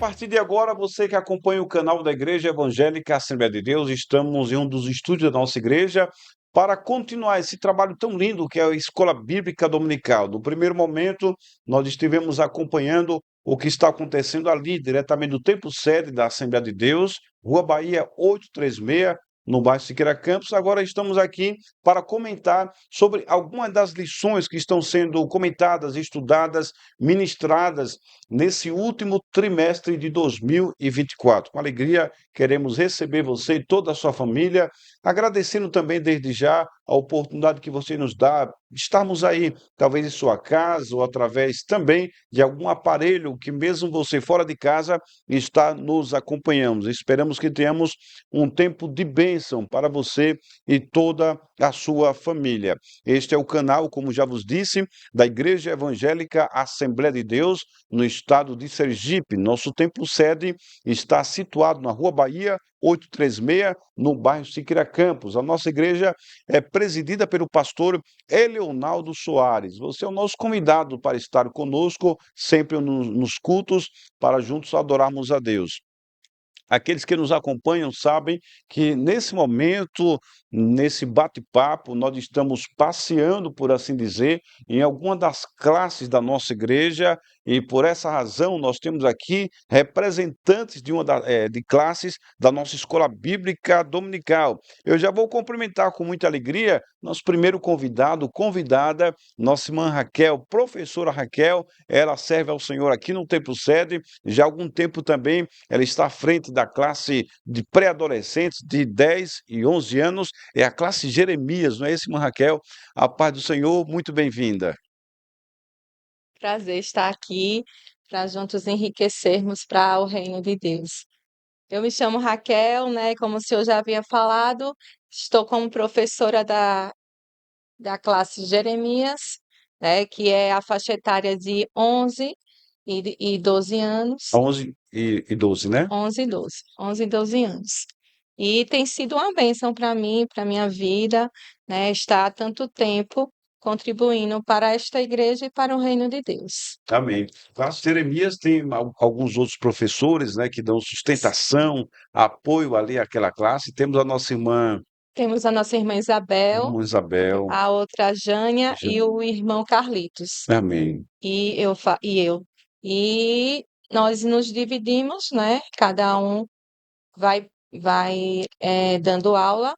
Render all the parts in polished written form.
partir de agora, você que acompanha o canal da Igreja Evangélica Assembleia de Deus, estamos em um dos estúdios da nossa igreja para continuar esse trabalho tão lindo que é a Escola Bíblica Dominical. No primeiro momento, nós estivemos acompanhando o que está acontecendo ali, diretamente do templo sede da Assembleia de Deus, Rua Bahia 836, no bairro Siqueira Campos. Agora estamos aqui para comentar sobre algumas das lições que estão sendo comentadas, estudadas, ministradas nesse último trimestre de 2024. Com alegria, queremos receber você e toda a sua família, agradecendo também desde já a oportunidade que você nos dá, estarmos aí, talvez em sua casa ou através também de algum aparelho que mesmo você fora de casa está nos acompanhando. Esperamos que tenhamos um tempo de bênção para você e toda a sua família. Este é o canal, como já vos disse, da Igreja Evangélica Assembleia de Deus, no estado de Sergipe. Nosso templo sede está situado na Rua Bahia 836, no bairro Siqueira Campos. A nossa igreja é presidida pelo pastor Eleonaldo Soares. Você é o nosso convidado para estar conosco sempre nos cultos, para juntos adorarmos a Deus. Aqueles que nos acompanham sabem que nesse momento, nesse bate-papo, nós estamos passeando, por assim dizer, em alguma das classes da nossa igreja, e por essa razão nós temos aqui representantes de classes da nossa escola bíblica dominical. Eu já vou cumprimentar com muita alegria nosso primeiro convidado, convidada, nossa irmã Raquel, professora Raquel. Ela serve ao Senhor aqui no Templo Sede, já há algum tempo também ela está à frente da classe de pré-adolescentes de 10 e 11 anos, é a classe Jeremias, não é isso, irmã Raquel? A paz do Senhor, muito bem-vinda. Prazer estar aqui para juntos enriquecermos para o reino de Deus. Eu me chamo Raquel, né? Como o senhor já havia falado, estou como professora da classe Jeremias, né? Que é a faixa etária de 11 e 12 anos, 11 e 12, né? 11 e 12 anos. E tem sido uma bênção para mim, para minha vida, né? Estar há tanto tempo contribuindo para esta igreja e para o reino de Deus. Amém. Classe Jeremias tem alguns outros professores, né, que dão sustentação, apoio ali àquela classe. Temos a nossa Temos a nossa irmã Isabel. a outra Jânia e o irmão Carlitos. Amém. E eu. E nós nos dividimos, né? Cada um vai dando aula.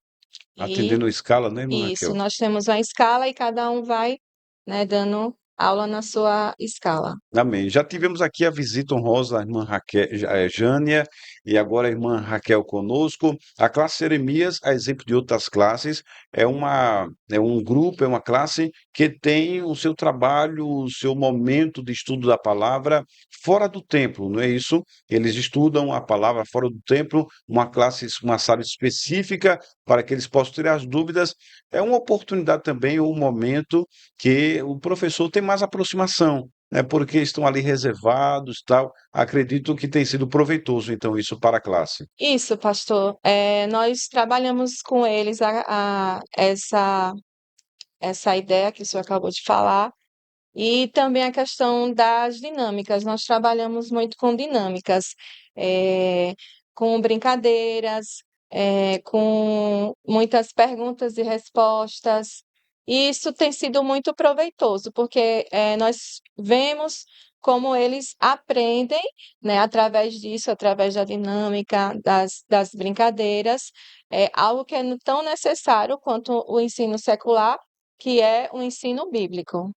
E Atendendo a escala, né, irmã isso, Raquel? nós temos a escala e cada um vai, né, dando aula na sua escala. Amém. Já tivemos aqui a visita honrosa da irmã Raquel, Jânia, e agora a irmã Raquel conosco. A classe Jeremias, a exemplo de outras classes, é um grupo, é uma classe que tem o seu trabalho, o seu momento de estudo da palavra fora do templo, não é isso? Eles estudam a palavra fora do templo, uma classe, uma sala específica para que eles possam tirar as dúvidas. É uma oportunidade também, um momento que o professor tem mais aproximação, né, porque estão ali reservados, tal. Acredito que tem sido proveitoso, então, isso para a classe. Isso, pastor. Nós trabalhamos com eles essa ideia que o senhor acabou de falar. E também a questão das dinâmicas. Nós trabalhamos muito com dinâmicas, eh, com brincadeiras, com muitas perguntas e respostas. E isso tem sido muito proveitoso, porque nós vemos como eles aprendem, né, através disso, através da dinâmica, das brincadeiras, algo que é tão necessário quanto o ensino secular, que é o ensino bíblico.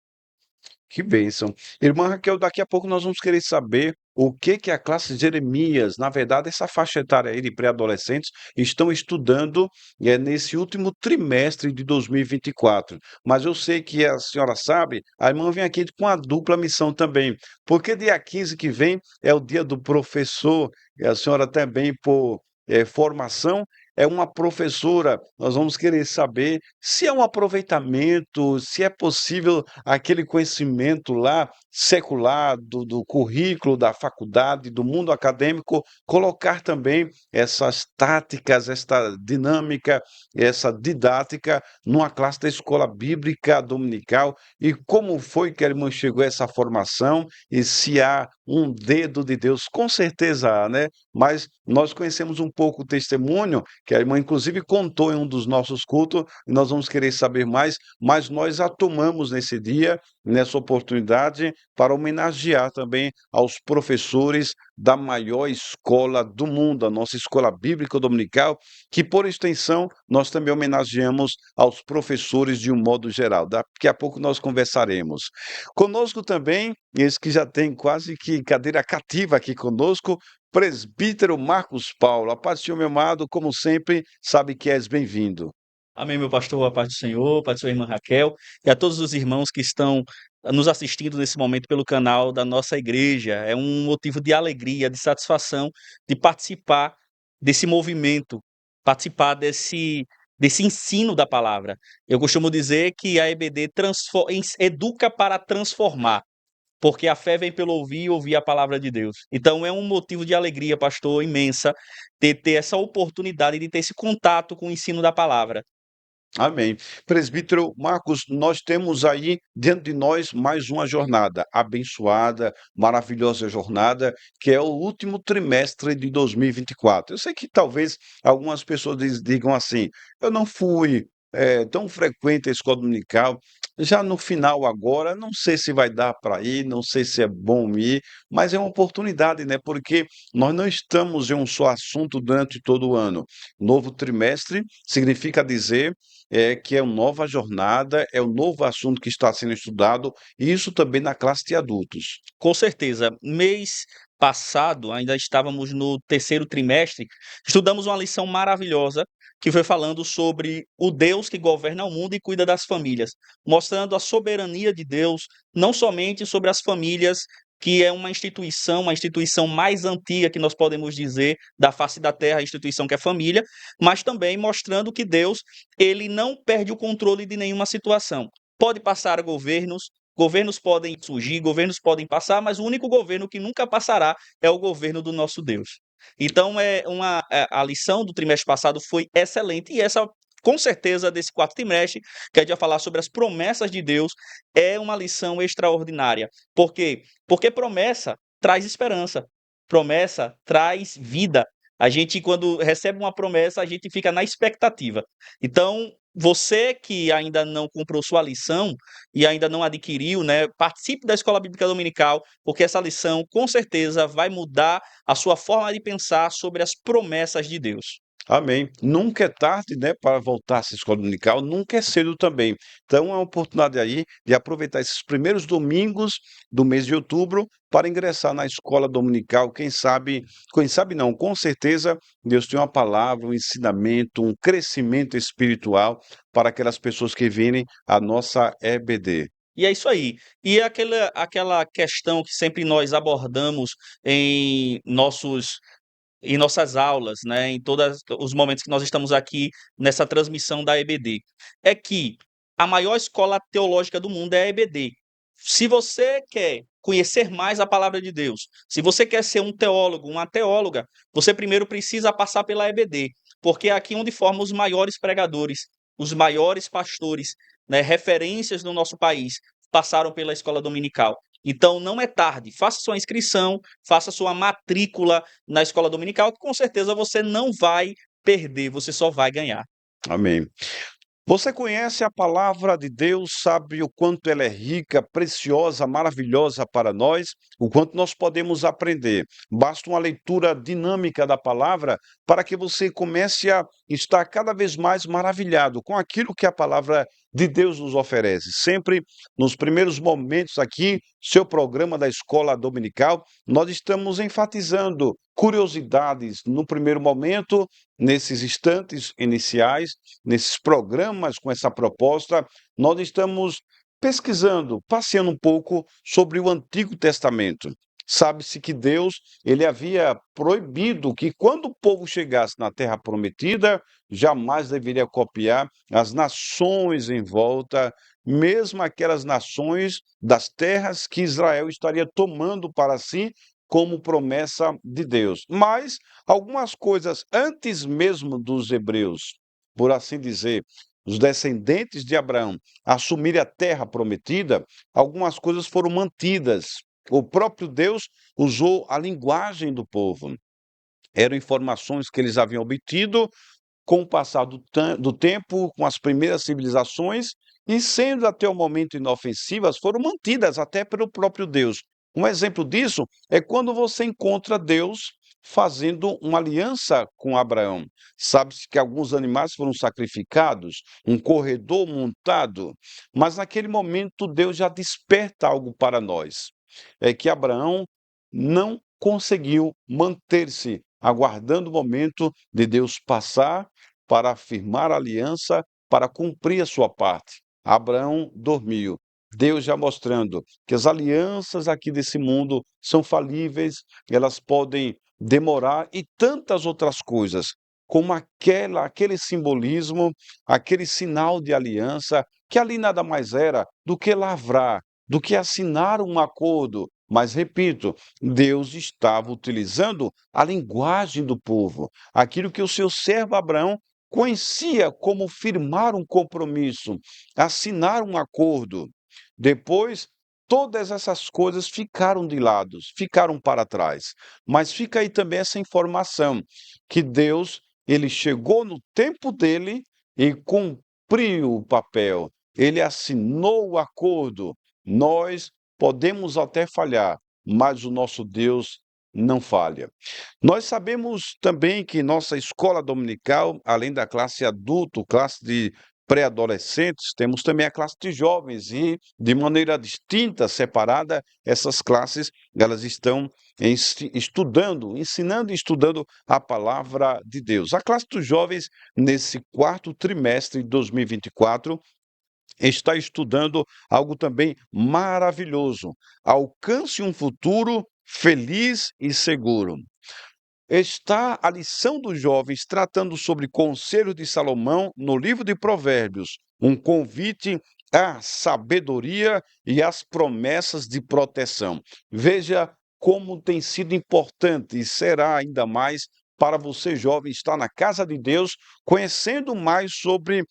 Que bênção. Irmã Raquel, daqui a pouco nós vamos querer saber o que que a classe Jeremias, na verdade, essa faixa etária aí de pré-adolescentes, estão estudando nesse último trimestre de 2024. Mas eu sei que a senhora sabe, a irmã vem aqui com a dupla missão também, porque dia 15 que vem é o dia do professor, e a senhora também, por formação, é uma professora. Nós vamos querer saber se é um aproveitamento, se é possível aquele conhecimento lá secular do currículo da faculdade, do mundo acadêmico, colocar também essas táticas, esta dinâmica, essa didática numa classe da escola bíblica dominical, e como foi que a irmã chegou a essa formação e se há um dedo de Deus, com certeza há, né? Mas nós conhecemos um pouco o testemunho, que a irmã inclusive contou em um dos nossos cultos, e nós vamos querer saber mais, mas nós a tomamos nesse dia, nessa oportunidade, para homenagear também aos professores da maior escola do mundo, a nossa escola bíblica dominical, que por extensão nós também homenageamos aos professores de um modo geral. Daqui a pouco nós conversaremos. Conosco também, esse que já tem quase que cadeira cativa aqui conosco, presbítero Marcos Paulo. A paz do Senhor, meu amado, como sempre, sabe que és bem-vindo. Amém, meu pastor, a paz do Senhor, a paz da sua irmã Raquel e a todos os irmãos que estão nos assistindo nesse momento pelo canal da nossa igreja. É um motivo de alegria, de satisfação de participar desse movimento, participar desse ensino da palavra. Eu costumo dizer que a EBD educa para transformar. Porque a fé vem pelo ouvir e ouvir a palavra de Deus. Então é um motivo de alegria, pastor, imensa, ter essa oportunidade de ter esse contato com o ensino da palavra. Amém. Presbítero Marcos, nós temos aí diante de nós mais uma jornada abençoada, maravilhosa jornada, que é o último trimestre de 2024. Eu sei que talvez algumas pessoas digam assim: eu não fui tão frequente à escola dominical, já no final agora, não sei se vai dar para ir, não sei se é bom ir, mas é uma oportunidade, né? Porque nós não estamos em um só assunto durante todo o ano. Novo trimestre significa dizer que é uma nova jornada, é um novo assunto que está sendo estudado, e isso também na classe de adultos. Com certeza. Mês passado, ainda estávamos no terceiro trimestre, estudamos uma lição maravilhosa que foi falando sobre o Deus que governa o mundo e cuida das famílias, mostrando a soberania de Deus, não somente sobre as famílias, que é uma instituição mais antiga que nós podemos dizer da face da terra, a instituição que é família, mas também mostrando que Deus, ele não perde o controle de nenhuma situação. Pode passar governos, governos podem surgir, governos podem passar, mas o único governo que nunca passará é o governo do nosso Deus. Então, a lição do trimestre passado foi excelente e essa, com certeza, desse quarto trimestre, que a gente vai falar sobre as promessas de Deus, é uma lição extraordinária. Por quê? Porque promessa traz esperança, promessa traz vida. A gente, quando recebe uma promessa, a gente fica na expectativa. Então, você que ainda não comprou sua lição e ainda não adquiriu, né, participe da Escola Bíblica Dominical, porque essa lição com certeza vai mudar a sua forma de pensar sobre as promessas de Deus. Amém. Nunca é tarde, né, para voltar à escola dominical, nunca é cedo também. Então, é uma oportunidade aí de aproveitar esses primeiros domingos do mês de outubro para ingressar na escola dominical. Quem sabe não, com certeza Deus tem uma palavra, um ensinamento, um crescimento espiritual para aquelas pessoas que virem à nossa EBD. E é isso aí. E aquela questão que sempre nós abordamos em nossas aulas, né, em todos os momentos que nós estamos aqui nessa transmissão da EBD, é que a maior escola teológica do mundo é a EBD. Se você quer conhecer mais a palavra de Deus, se você quer ser um teólogo, uma teóloga, você primeiro precisa passar pela EBD, porque é aqui onde formam os maiores pregadores, os maiores pastores, né, referências no nosso país, passaram pela escola dominical. Então não é tarde, faça sua inscrição, faça sua matrícula na escola dominical, que com certeza você não vai perder, você só vai ganhar. Amém. Você conhece a palavra de Deus, sabe o quanto ela é rica, preciosa, maravilhosa para nós, o quanto nós podemos aprender. Basta uma leitura dinâmica da palavra para que você comece a estar cada vez mais maravilhado com aquilo que a palavra de Deus nos oferece. Sempre nos primeiros momentos aqui, seu programa da escola dominical, nós estamos enfatizando curiosidades no primeiro momento, nesses instantes iniciais, nesses programas com essa proposta, nós estamos pesquisando, passeando um pouco sobre o Antigo Testamento. Sabe-se que Deus, ele havia proibido que quando o povo chegasse na terra prometida, jamais deveria copiar as nações em volta, mesmo aquelas nações das terras que Israel estaria tomando para si como promessa de Deus. Mas algumas coisas antes mesmo dos hebreus, por assim dizer, os descendentes de Abraão assumirem a terra prometida, algumas coisas foram mantidas. O próprio Deus usou a linguagem do povo. Eram informações que eles haviam obtido com o passar do tempo, com as primeiras civilizações, e sendo até o momento inofensivas, foram mantidas até pelo próprio Deus. Um exemplo disso é quando você encontra Deus fazendo uma aliança com Abraão. Sabe-se que alguns animais foram sacrificados, um corredor montado, mas naquele momento Deus já desperta algo para nós. É que Abraão não conseguiu manter-se aguardando o momento de Deus passar para firmar a aliança, para cumprir a sua parte. Abraão dormiu. Deus já mostrando que as alianças aqui desse mundo são falíveis, elas podem demorar e tantas outras coisas, como aquele simbolismo, aquele sinal de aliança, que ali nada mais era do que lavrar, do que assinar um acordo. Mas, repito, Deus estava utilizando a linguagem do povo, aquilo que o seu servo Abraão conhecia como firmar um compromisso, assinar um acordo. Depois, todas essas coisas ficaram de lado, ficaram para trás. Mas fica aí também essa informação que Deus, ele chegou no tempo dele e cumpriu o papel. Ele assinou o acordo. Nós podemos até falhar, mas o nosso Deus não falha. Nós sabemos também que nossa escola dominical, além da classe adulto, classe de pré-adolescentes, temos também a classe de jovens e, de maneira distinta, separada, essas classes, elas estão estudando, ensinando e estudando a palavra de Deus. A classe dos jovens, nesse quarto trimestre de 2024, está estudando algo também maravilhoso. Alcance um futuro feliz e seguro. Está a lição dos jovens tratando sobre conselho de Salomão no livro de Provérbios, um convite à sabedoria e às promessas de proteção. Veja como tem sido importante e será ainda mais para você, jovem, estar na casa de Deus, conhecendo mais sobre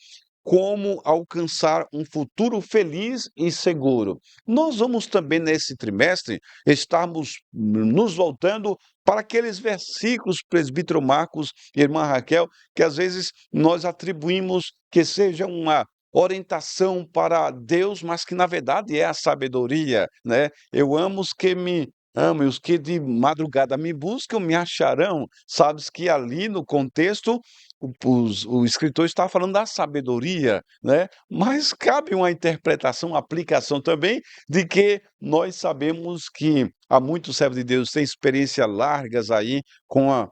como alcançar um futuro feliz e seguro. Nós vamos também, nesse trimestre, estarmos nos voltando para aqueles versículos, presbítero Marcos e irmã Raquel, que às vezes nós atribuímos que seja uma orientação para Deus, mas que na verdade é a sabedoria, né? Eu amo os que me amam, e os que de madrugada me buscam me acharão. Sabes que ali no contexto o escritor está falando da sabedoria, né? Mas cabe uma interpretação, uma aplicação também de que nós sabemos que há muitos servos de Deus têm experiências largas aí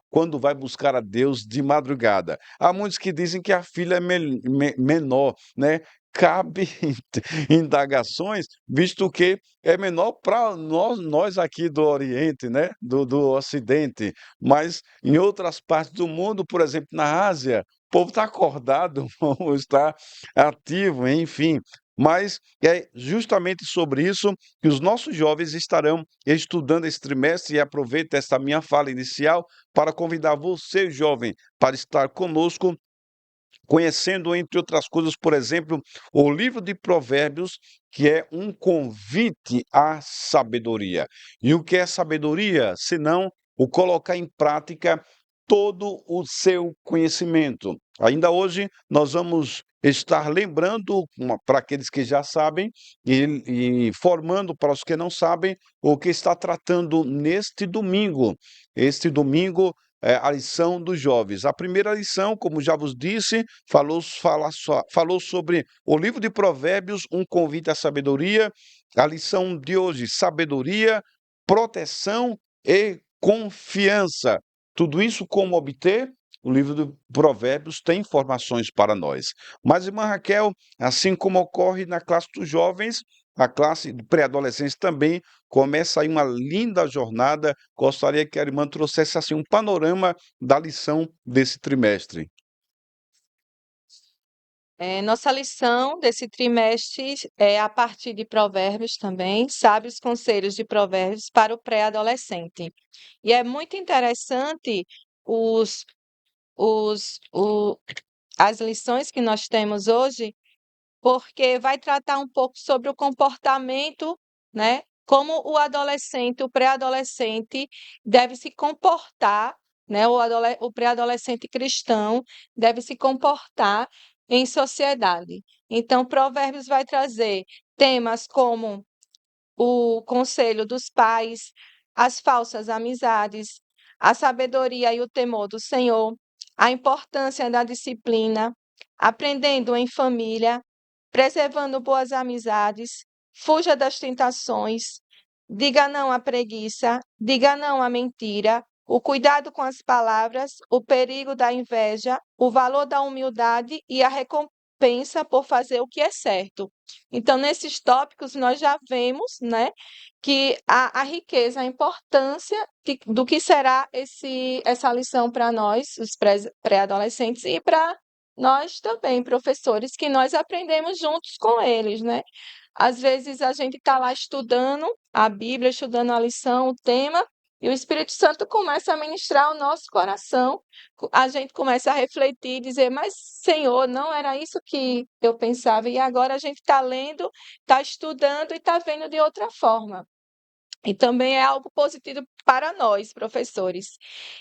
quando vai buscar a Deus de madrugada. Há muitos que dizem que a filha é menor, né? Cabe indagações, visto que é menor para nós aqui do Oriente, né? Do Ocidente, mas em outras partes do mundo, por exemplo, na Ásia, o povo está acordado, ou está ativo, enfim. Mas é justamente sobre isso que os nossos jovens estarão estudando esse trimestre, e aproveito esta minha fala inicial para convidar você, jovem, para estar conosco, conhecendo, entre outras coisas, por exemplo, o livro de Provérbios, que é um convite à sabedoria. E o que é sabedoria? Senão o colocar em prática todo o seu conhecimento. Ainda hoje nós vamos estar lembrando para aqueles que já sabem e formando para os que não sabem o que está tratando neste domingo. Este domingo é a lição dos jovens. A primeira lição, como já vos disse, falou sobre o livro de Provérbios, um convite à sabedoria. A lição de hoje, sabedoria, proteção e confiança. Tudo isso como obter? O livro de Provérbios tem informações para nós. Mas, irmã Raquel, assim como ocorre na classe dos jovens, a classe de pré-adolescentes também começa aí uma linda jornada. Gostaria que a irmã trouxesse assim um panorama da lição desse trimestre. Nossa lição desse trimestre é a partir de Provérbios também, sabe os conselhos de Provérbios para o pré-adolescente. E é muito interessante os, os, o, as lições que nós temos hoje, porque vai tratar um pouco sobre o comportamento, né, como o adolescente, o pré-adolescente deve se comportar, né? O pré-adolescente cristão deve se comportar em sociedade. Então, Provérbios vai trazer temas como o conselho dos pais, as falsas amizades, a sabedoria e o temor do Senhor, a importância da disciplina, aprendendo em família, preservando boas amizades, fuja das tentações, diga não à preguiça, diga não à mentira, o cuidado com as palavras, o perigo da inveja, o valor da humildade e a recompensa por fazer o que é certo. Então, nesses tópicos, nós já vemos, né, que a riqueza, a importância do que será essa lição para nós, os pré-adolescentes, e para nós também, professores, que nós aprendemos juntos com eles, né? Às vezes a gente está lá estudando a Bíblia, estudando a lição, o tema, e o Espírito Santo começa a ministrar o nosso coração, a gente começa a refletir e dizer, mas Senhor, não era isso que eu pensava, e agora a gente está lendo, está estudando e está vendo de outra forma. E também é algo positivo para nós, professores,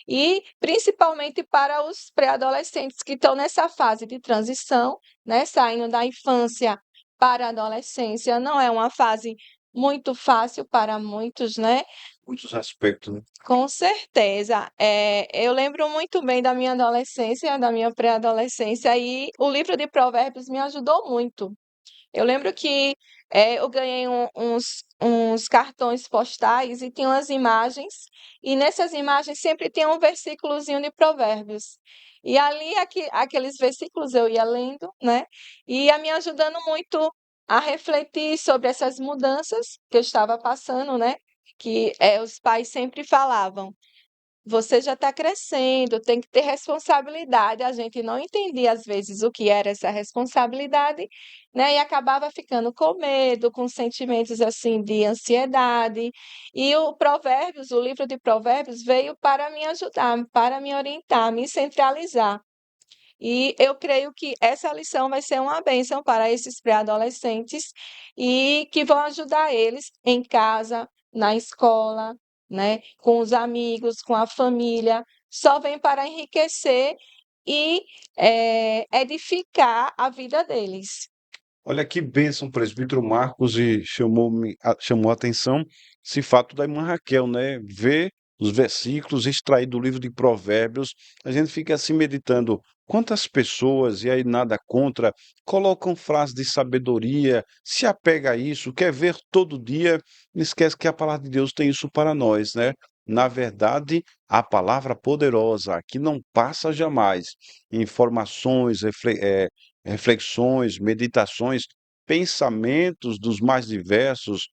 e principalmente para os pré-adolescentes que estão nessa fase de transição, né, saindo da infância para a adolescência. Não é uma fase muito fácil para muitos, né? Muitos aspectos, né? Com certeza. Eu lembro muito bem da minha adolescência, da minha pré-adolescência, e o livro de Provérbios me ajudou muito. Eu lembro que eu ganhei uns cartões postais e tinha umas imagens, e nessas imagens sempre tinha um versículozinho de Provérbios. E ali, aqueles versículos eu ia lendo, né? E ia me ajudando muito a refletir sobre essas mudanças que eu estava passando, né? Que os pais sempre falavam. Você já está crescendo, tem que ter responsabilidade. A gente não entendia, às vezes, o que era essa responsabilidade, né? E acabava ficando com medo, com sentimentos assim de ansiedade. E o Provérbios, o livro de Provérbios, veio para me ajudar, para me orientar, me centralizar. E eu creio que essa lição vai ser uma bênção para esses pré-adolescentes e que vão ajudar eles em casa, na escola, né, com os amigos, com a família. Só vem para enriquecer e edificar a vida deles. Olha que bênção, presbítero Marcos, e chamou a atenção esse fato da irmã Raquel, né? Ver os versículos extraídos do livro de Provérbios, a gente fica assim meditando quantas pessoas, e aí nada contra, colocam frases de sabedoria, se apega a isso, quer ver todo dia, e esquece que a palavra de Deus tem isso para nós, né? Na verdade, a palavra poderosa, que não passa jamais, informações, reflexões, meditações, pensamentos dos mais diversos,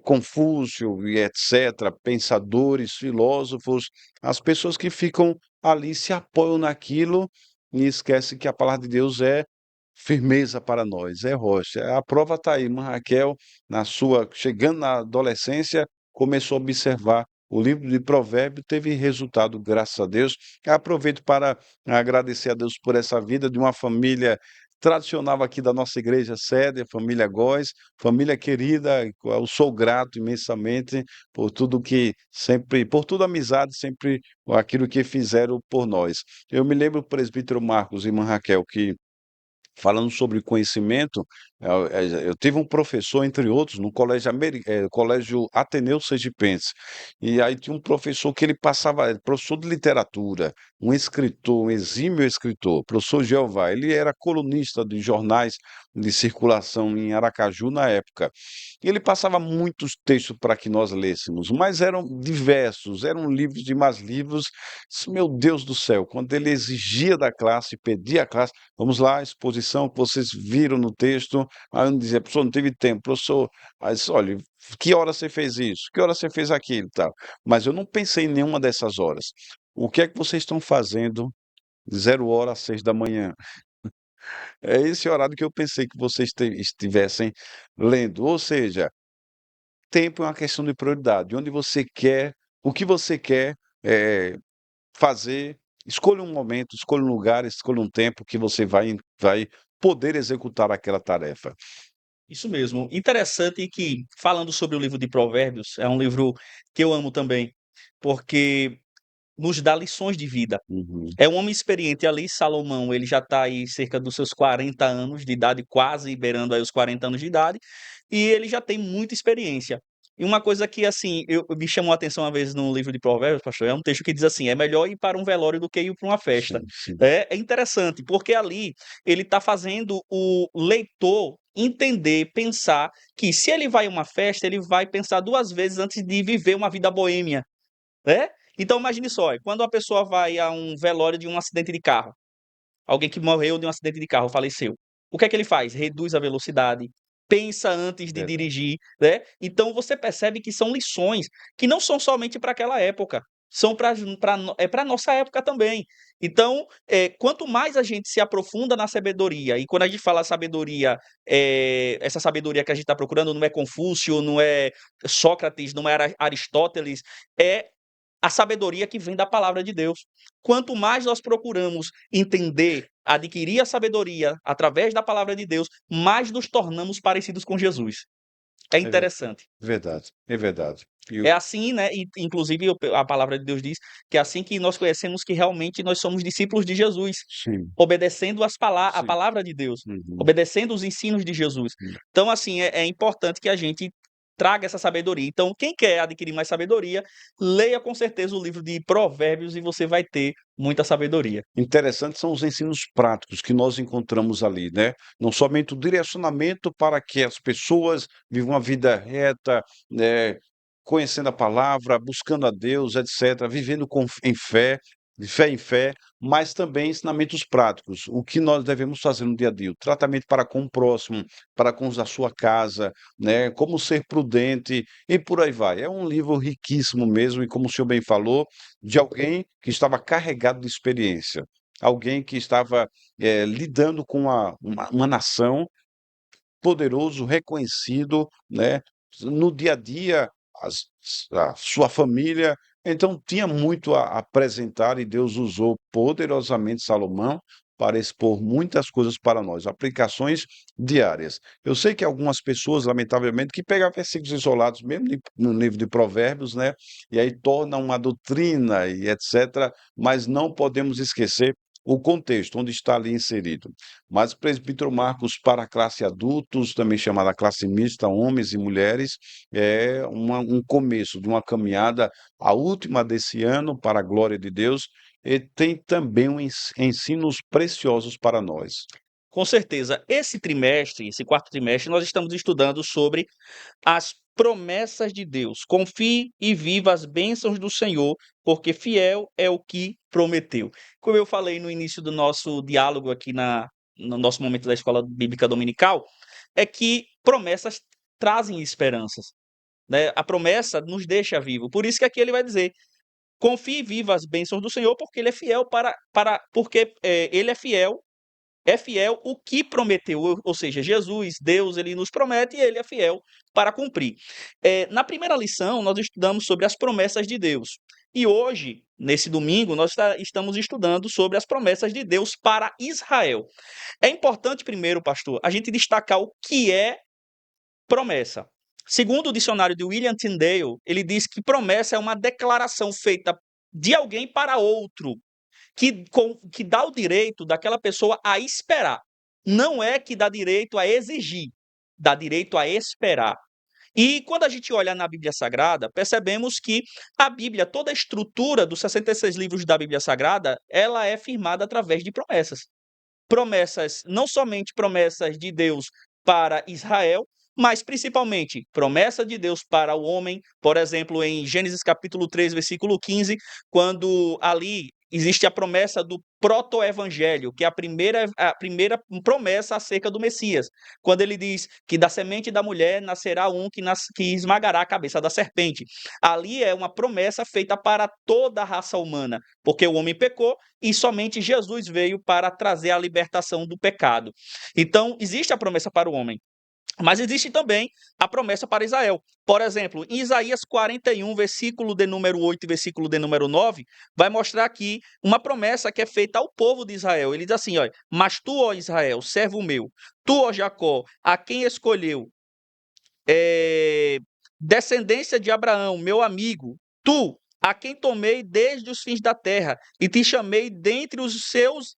Confúcio e etc., pensadores, filósofos, as pessoas que ficam ali se apoiam naquilo e esquecem que a palavra de Deus é firmeza para nós, é rocha. A prova está aí, irmã Raquel, chegando na adolescência, começou a observar o livro de Provérbios, teve resultado, graças a Deus. Aproveito para agradecer a Deus por essa vida de uma família tradicional aqui da nossa igreja sede, a família Góes, família querida, eu sou grato imensamente por tudo que sempre, por toda a amizade, sempre aquilo que fizeram por nós. Eu me lembro, presbítero Marcos e irmã Raquel, que falando sobre conhecimento, eu tive um professor, entre outros, no colégio Ateneu Sergipense, e aí tinha um professor que ele passava, professor de literatura, um escritor, um exímio escritor, professor Jeová, ele era colunista de jornais de circulação em Aracaju na época. E ele passava muitos textos para que nós lêssemos, mas eram diversos, eram livros de mais livros. Meu Deus do céu, quando ele exigia da classe, pedia à classe, vamos lá, exposição que vocês viram no texto. Aí eu dizia, professor, não teve tempo, professor. Aí disse, olha, que hora você fez isso? Que hora você fez aquilo, e tal. Mas eu não pensei em nenhuma dessas horas. O que é que vocês estão fazendo de 0 hora às 6 da manhã? É esse horário que eu pensei que vocês estivessem lendo. Ou seja, tempo é uma questão de prioridade. Onde você quer, o que você quer fazer, escolha um momento, escolha um lugar, escolha um tempo que você vai poder executar aquela tarefa. Isso mesmo. Interessante que, falando sobre o livro de Provérbios, é um livro que eu amo também, porque nos dá lições de vida. Uhum. É um homem experiente ali, Salomão, ele já está aí cerca dos seus 40 anos de idade, quase beirando aí os 40 anos de idade, e ele já tem muita experiência. E uma coisa que, assim, me chamou a atenção uma vez no livro de Provérbios, pastor, é um texto que diz assim: é melhor ir para um velório do que ir para uma festa. Sim, sim. É interessante, porque ali ele está fazendo o leitor entender, pensar que se ele vai a uma festa, ele vai pensar duas vezes antes de viver uma vida boêmia, né? Então imagine só, quando a pessoa vai a um velório de um acidente de carro, alguém que morreu de um acidente de carro, faleceu. O que é que ele faz? Reduz a velocidade, pensa antes de Verdade. dirigir, né? Então você percebe que são lições que não são somente para aquela época, são para nossa época também. Então, quanto mais a gente se aprofunda na sabedoria, e quando a gente fala sabedoria, essa sabedoria que a gente está procurando não é Confúcio, não é Sócrates, não é Aristóteles, é a sabedoria que vem da palavra de Deus. Quanto mais nós procuramos entender, adquirir a sabedoria através da palavra de Deus, mais nos tornamos parecidos com Jesus. É É ver interessante. verdade, é verdade. E É o assim, né? E, inclusive, a palavra de Deus diz que é assim que nós conhecemos que realmente nós somos discípulos de Jesus, sim, obedecendo a sim. palavra de Deus, Uhum. obedecendo os ensinos de Jesus. Hum. Então, assim, é importante que a gente traga essa sabedoria. Então, quem quer adquirir mais sabedoria, leia com certeza o livro de Provérbios e você vai ter muita sabedoria. Interessantes são os ensinos práticos que nós encontramos ali, né? Não somente o direcionamento para que as pessoas vivam uma vida reta, né, conhecendo a palavra, buscando a Deus, etc., vivendo em fé, de fé em fé, mas também ensinamentos práticos, o que nós devemos fazer no dia a dia, o tratamento para com o próximo, para com os da sua casa, né? Como ser prudente e por aí vai. É um livro riquíssimo mesmo, e como o senhor bem falou, de alguém que estava carregado de experiência, alguém que estava lidando com uma nação poderoso, reconhecido, né, no dia a dia, a sua família. Então, tinha muito a apresentar e Deus usou poderosamente Salomão para expor muitas coisas para nós, aplicações diárias. Eu sei que algumas pessoas, lamentavelmente, que pegam versículos isolados, mesmo no livro de Provérbios, né, e aí tornam uma doutrina e etc., mas não podemos esquecer o contexto onde está ali inserido. Mas o presbítero Marcos, para a classe adultos, também chamada classe mista, homens e mulheres, é um começo de uma caminhada, a última desse ano, para a glória de Deus, e tem também ensinos preciosos para nós. Com certeza, esse trimestre, esse quarto trimestre, nós estamos estudando sobre as promessas de Deus. Confie e viva as bênçãos do Senhor, porque fiel é o que prometeu. Como eu falei no início do nosso diálogo aqui no nosso momento da Escola Bíblica Dominical, é que promessas trazem esperanças, né? A promessa nos deixa vivo. Por isso que aqui ele vai dizer: confie e viva as bênçãos do Senhor, porque ele é fiel porque ele é fiel o que prometeu, ou seja, Jesus, Deus, ele nos promete e ele é fiel para cumprir. Na primeira lição, nós estudamos sobre as promessas de Deus. E hoje, nesse domingo, nós estamos estudando sobre as promessas de Deus para Israel. É importante, primeiro, pastor, a gente destacar o que é promessa. Segundo o dicionário de William Tyndale, ele diz que promessa é uma declaração feita de alguém para outro, que dá o direito daquela pessoa a esperar. Não é que dá direito a exigir, dá direito a esperar. E quando a gente olha na Bíblia Sagrada, percebemos que a Bíblia, toda a estrutura dos 66 livros da Bíblia Sagrada, ela é firmada através de promessas. Promessas, não somente promessas de Deus para Israel, mas principalmente promessa de Deus para o homem, por exemplo, em Gênesis capítulo 3, versículo 15, quando ali existe a promessa do proto-evangelho, que é a primeira promessa acerca do Messias, quando ele diz que da semente da mulher nascerá um que esmagará a cabeça da serpente. Ali é uma promessa feita para toda a raça humana, porque o homem pecou e somente Jesus veio para trazer a libertação do pecado. Então, existe a promessa para o homem. Mas existe também a promessa para Israel. Por exemplo, em Isaías 41, versículo de número 8 e versículo de número 9, vai mostrar aqui uma promessa que é feita ao povo de Israel. Ele diz assim, ó, mas tu, ó Israel, servo meu, tu, ó Jacó, a quem escolheu, é, descendência de Abraão, meu amigo, tu, a quem tomei desde os fins da terra, e te chamei dentre os seus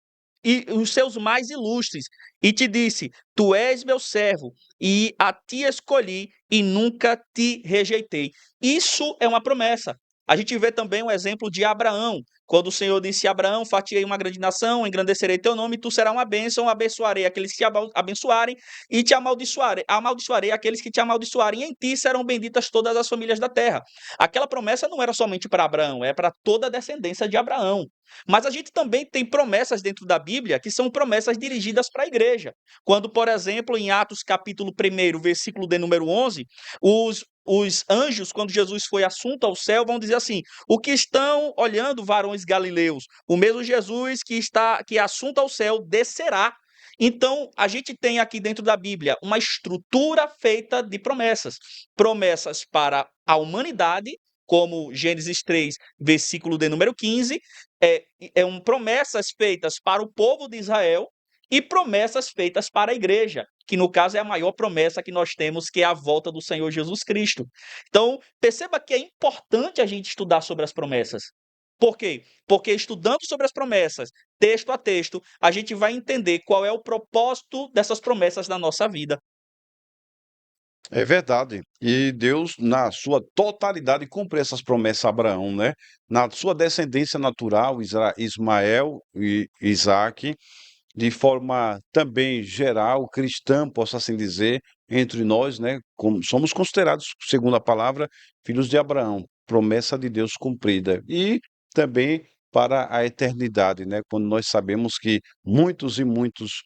mais ilustres, e te disse: Tu és meu servo, e a ti escolhi, e nunca te rejeitei. Isso é uma promessa. A gente vê também um exemplo de Abraão, quando o Senhor disse a Abraão: Fatiei uma grande nação, engrandecerei teu nome, tu serás uma bênção, abençoarei aqueles que te abençoarem, e te amaldiçoarei aqueles que te amaldiçoarem, e em ti serão benditas todas as famílias da terra. Aquela promessa não era somente para Abraão, é para toda a descendência de Abraão. Mas a gente também tem promessas dentro da Bíblia que são promessas dirigidas para a igreja. Quando, por exemplo, em Atos capítulo 1, versículo de número 11, os anjos, quando Jesus foi assunto ao céu, vão dizer assim: o que estão olhando, varões galileus, o mesmo Jesus que é assunto ao céu descerá. Então, a gente tem aqui dentro da Bíblia uma estrutura feita de promessas. Promessas para a humanidade, como Gênesis 3, versículo de número 15, promessas feitas para o povo de Israel e promessas feitas para a igreja, que no caso é a maior promessa que nós temos, que é a volta do Senhor Jesus Cristo. Então, perceba que é importante a gente estudar sobre as promessas. Por quê? Porque estudando sobre as promessas, texto a texto, a gente vai entender qual é o propósito dessas promessas na nossa vida. É verdade. E Deus, na sua totalidade, cumpre essas promessas a Abraão, né? Na sua descendência natural, Ismael e Isaque, de forma também geral, cristã, posso assim dizer, entre nós, né? Como somos considerados, segundo a palavra, filhos de Abraão, promessa de Deus cumprida. E também para a eternidade, né? Quando nós sabemos que muitos e muitos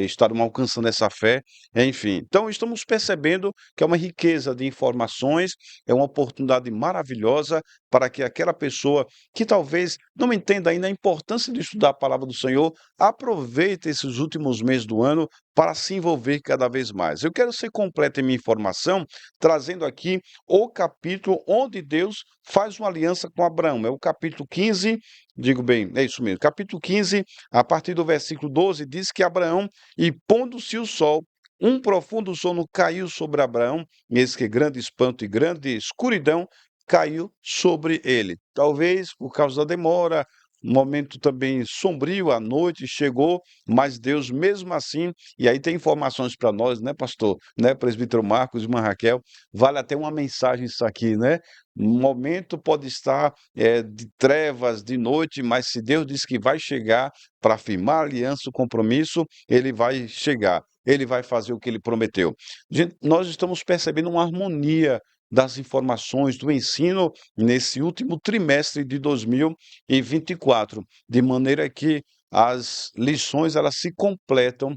estarão alcançando essa fé, enfim. Então, estamos percebendo que é uma riqueza de informações, é uma oportunidade maravilhosa para que aquela pessoa que talvez não entenda ainda a importância de estudar a palavra do Senhor, aproveite esses últimos meses do ano para se envolver cada vez mais. Eu quero ser completo em minha informação, trazendo aqui o capítulo onde Deus faz uma aliança com Abraão. É o capítulo 15, digo bem, é isso mesmo. Capítulo 15, a partir do versículo 12, diz que Abraão, e pondo-se o sol, um profundo sono caiu sobre Abraão, e eis que grande espanto e grande escuridão caiu sobre ele. Talvez por causa da demora, um momento também sombrio, a noite chegou, mas Deus mesmo assim, e aí tem informações para nós, né, pastor, né, presbítero Marcos, irmã Raquel, vale até uma mensagem isso aqui, né? Um momento pode estar de trevas, de noite, mas se Deus diz que vai chegar para firmar a aliança, o compromisso, ele vai chegar. Ele vai fazer o que ele prometeu. Gente, nós estamos percebendo uma harmonia das informações, do ensino nesse último trimestre de 2024, de maneira que as lições elas se completam,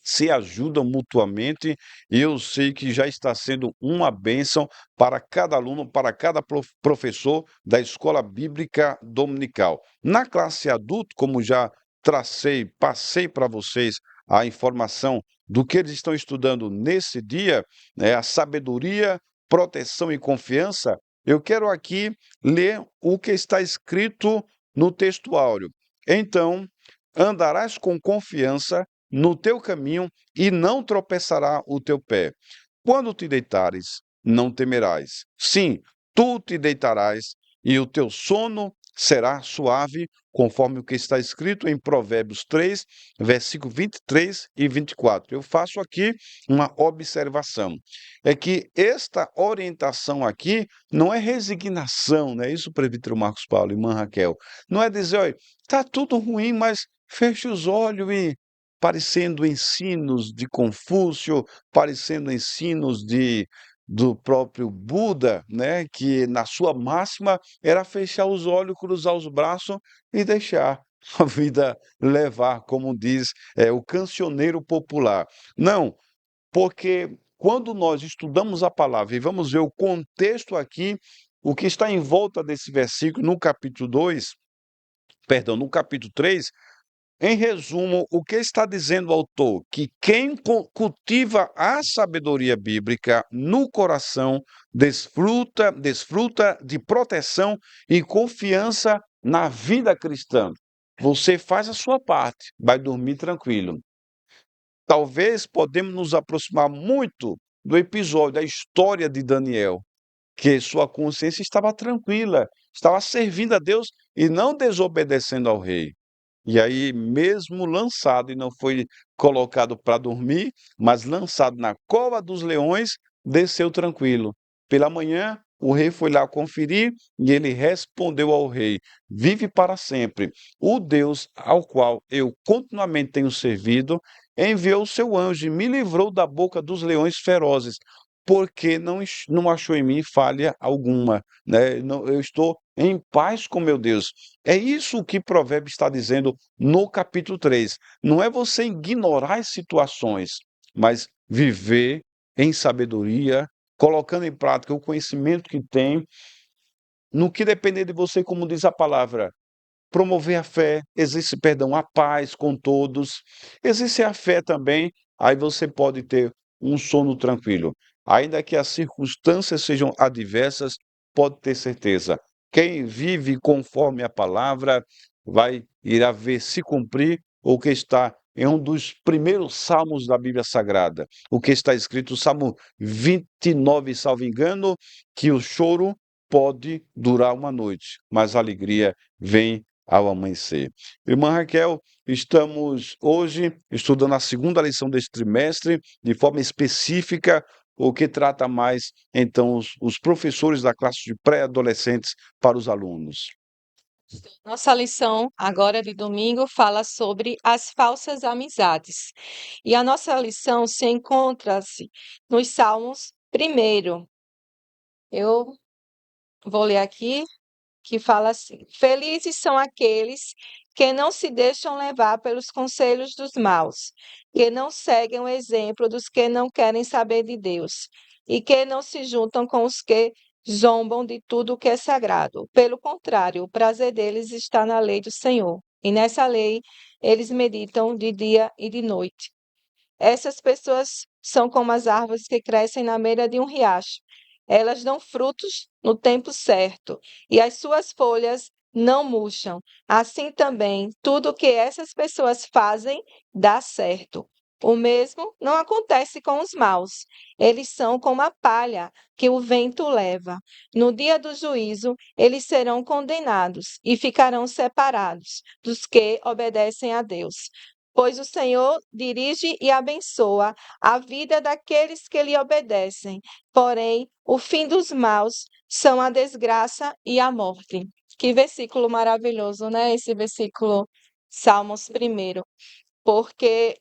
se ajudam mutuamente, e eu sei que já está sendo uma bênção para cada aluno, para cada professor da Escola Bíblica Dominical. Na classe adulto, como já passei para vocês a informação do que eles estão estudando nesse dia, né, a sabedoria, proteção e confiança, eu quero aqui ler o que está escrito no texto áureo. Então, andarás com confiança no teu caminho e não tropeçará o teu pé. Quando te deitares, não temerás. Sim, tu te deitarás e o teu sono será suave, conforme o que está escrito em Provérbios 3, versículo 23 e 24. Eu faço aqui uma observação. É que esta orientação aqui não é resignação, não é isso, presbítero Marcos Paulo e irmã Raquel? Não é dizer, olha, está tudo ruim, mas feche os olhos e parecendo ensinos de Confúcio, parecendo ensinos do próprio Buda, né, que na sua máxima era fechar os olhos, cruzar os braços e deixar a vida levar, como diz o cancioneiro popular. Não, porque quando nós estudamos a palavra e vamos ver o contexto aqui, o que está em volta desse versículo no capítulo 2, perdão, no capítulo 3, Em resumo, o que está dizendo o autor? Que quem cultiva a sabedoria bíblica no coração desfruta de proteção e confiança na vida cristã. Você faz a sua parte, vai dormir tranquilo. Talvez podemos nos aproximar muito do episódio, da história de Daniel, que sua consciência estava tranquila, estava servindo a Deus e não desobedecendo ao rei. E aí, mesmo lançado, e não foi colocado para dormir, mas lançado na cova dos leões, desceu tranquilo. Pela manhã, o rei foi lá conferir e ele respondeu ao rei: Vive para sempre. O Deus ao qual eu continuamente tenho servido enviou o seu anjo e me livrou da boca dos leões ferozes, porque não achou em mim falha alguma, né? Eu estou em paz com meu Deus. É isso que Provérbios está dizendo no capítulo 3. Não é você ignorar as situações, mas viver em sabedoria, colocando em prática o conhecimento que tem, no que depender de você, como diz a palavra, promover a fé, existe, perdão, a paz com todos. Existe a fé também, aí você pode ter um sono tranquilo. Ainda que as circunstâncias sejam adversas, pode ter certeza. Quem vive conforme a palavra irá ver se cumprir o que está em um dos primeiros salmos da Bíblia Sagrada. O que está escrito, Salmo 29, salvo engano, que o choro pode durar uma noite, mas a alegria vem ao amanhecer. Irmã Raquel, estamos hoje estudando a segunda lição deste trimestre, de forma específica, o que trata mais, então, os professores da classe de pré-adolescentes para os alunos. Nossa lição agora de domingo fala sobre as falsas amizades. E a nossa lição se encontra-se nos Salmos primeiro. Eu vou ler aqui que fala assim: Felizes são aqueles que não se deixam levar pelos conselhos dos maus, que não seguem o exemplo dos que não querem saber de Deus, e que não se juntam com os que zombam de tudo o que é sagrado. Pelo contrário, o prazer deles está na lei do Senhor, e nessa lei eles meditam de dia e de noite. Essas pessoas são como as árvores que crescem na beira de um riacho. Elas dão frutos no tempo certo e as suas folhas não murcham. Assim também, tudo o que essas pessoas fazem dá certo. O mesmo não acontece com os maus. Eles são como a palha que o vento leva. No dia do juízo, eles serão condenados e ficarão separados dos que obedecem a Deus. Pois o Senhor dirige e abençoa a vida daqueles que lhe obedecem. Porém, o fim dos maus são a desgraça e a morte. Que versículo maravilhoso, né? Esse versículo, Salmos primeiro, porque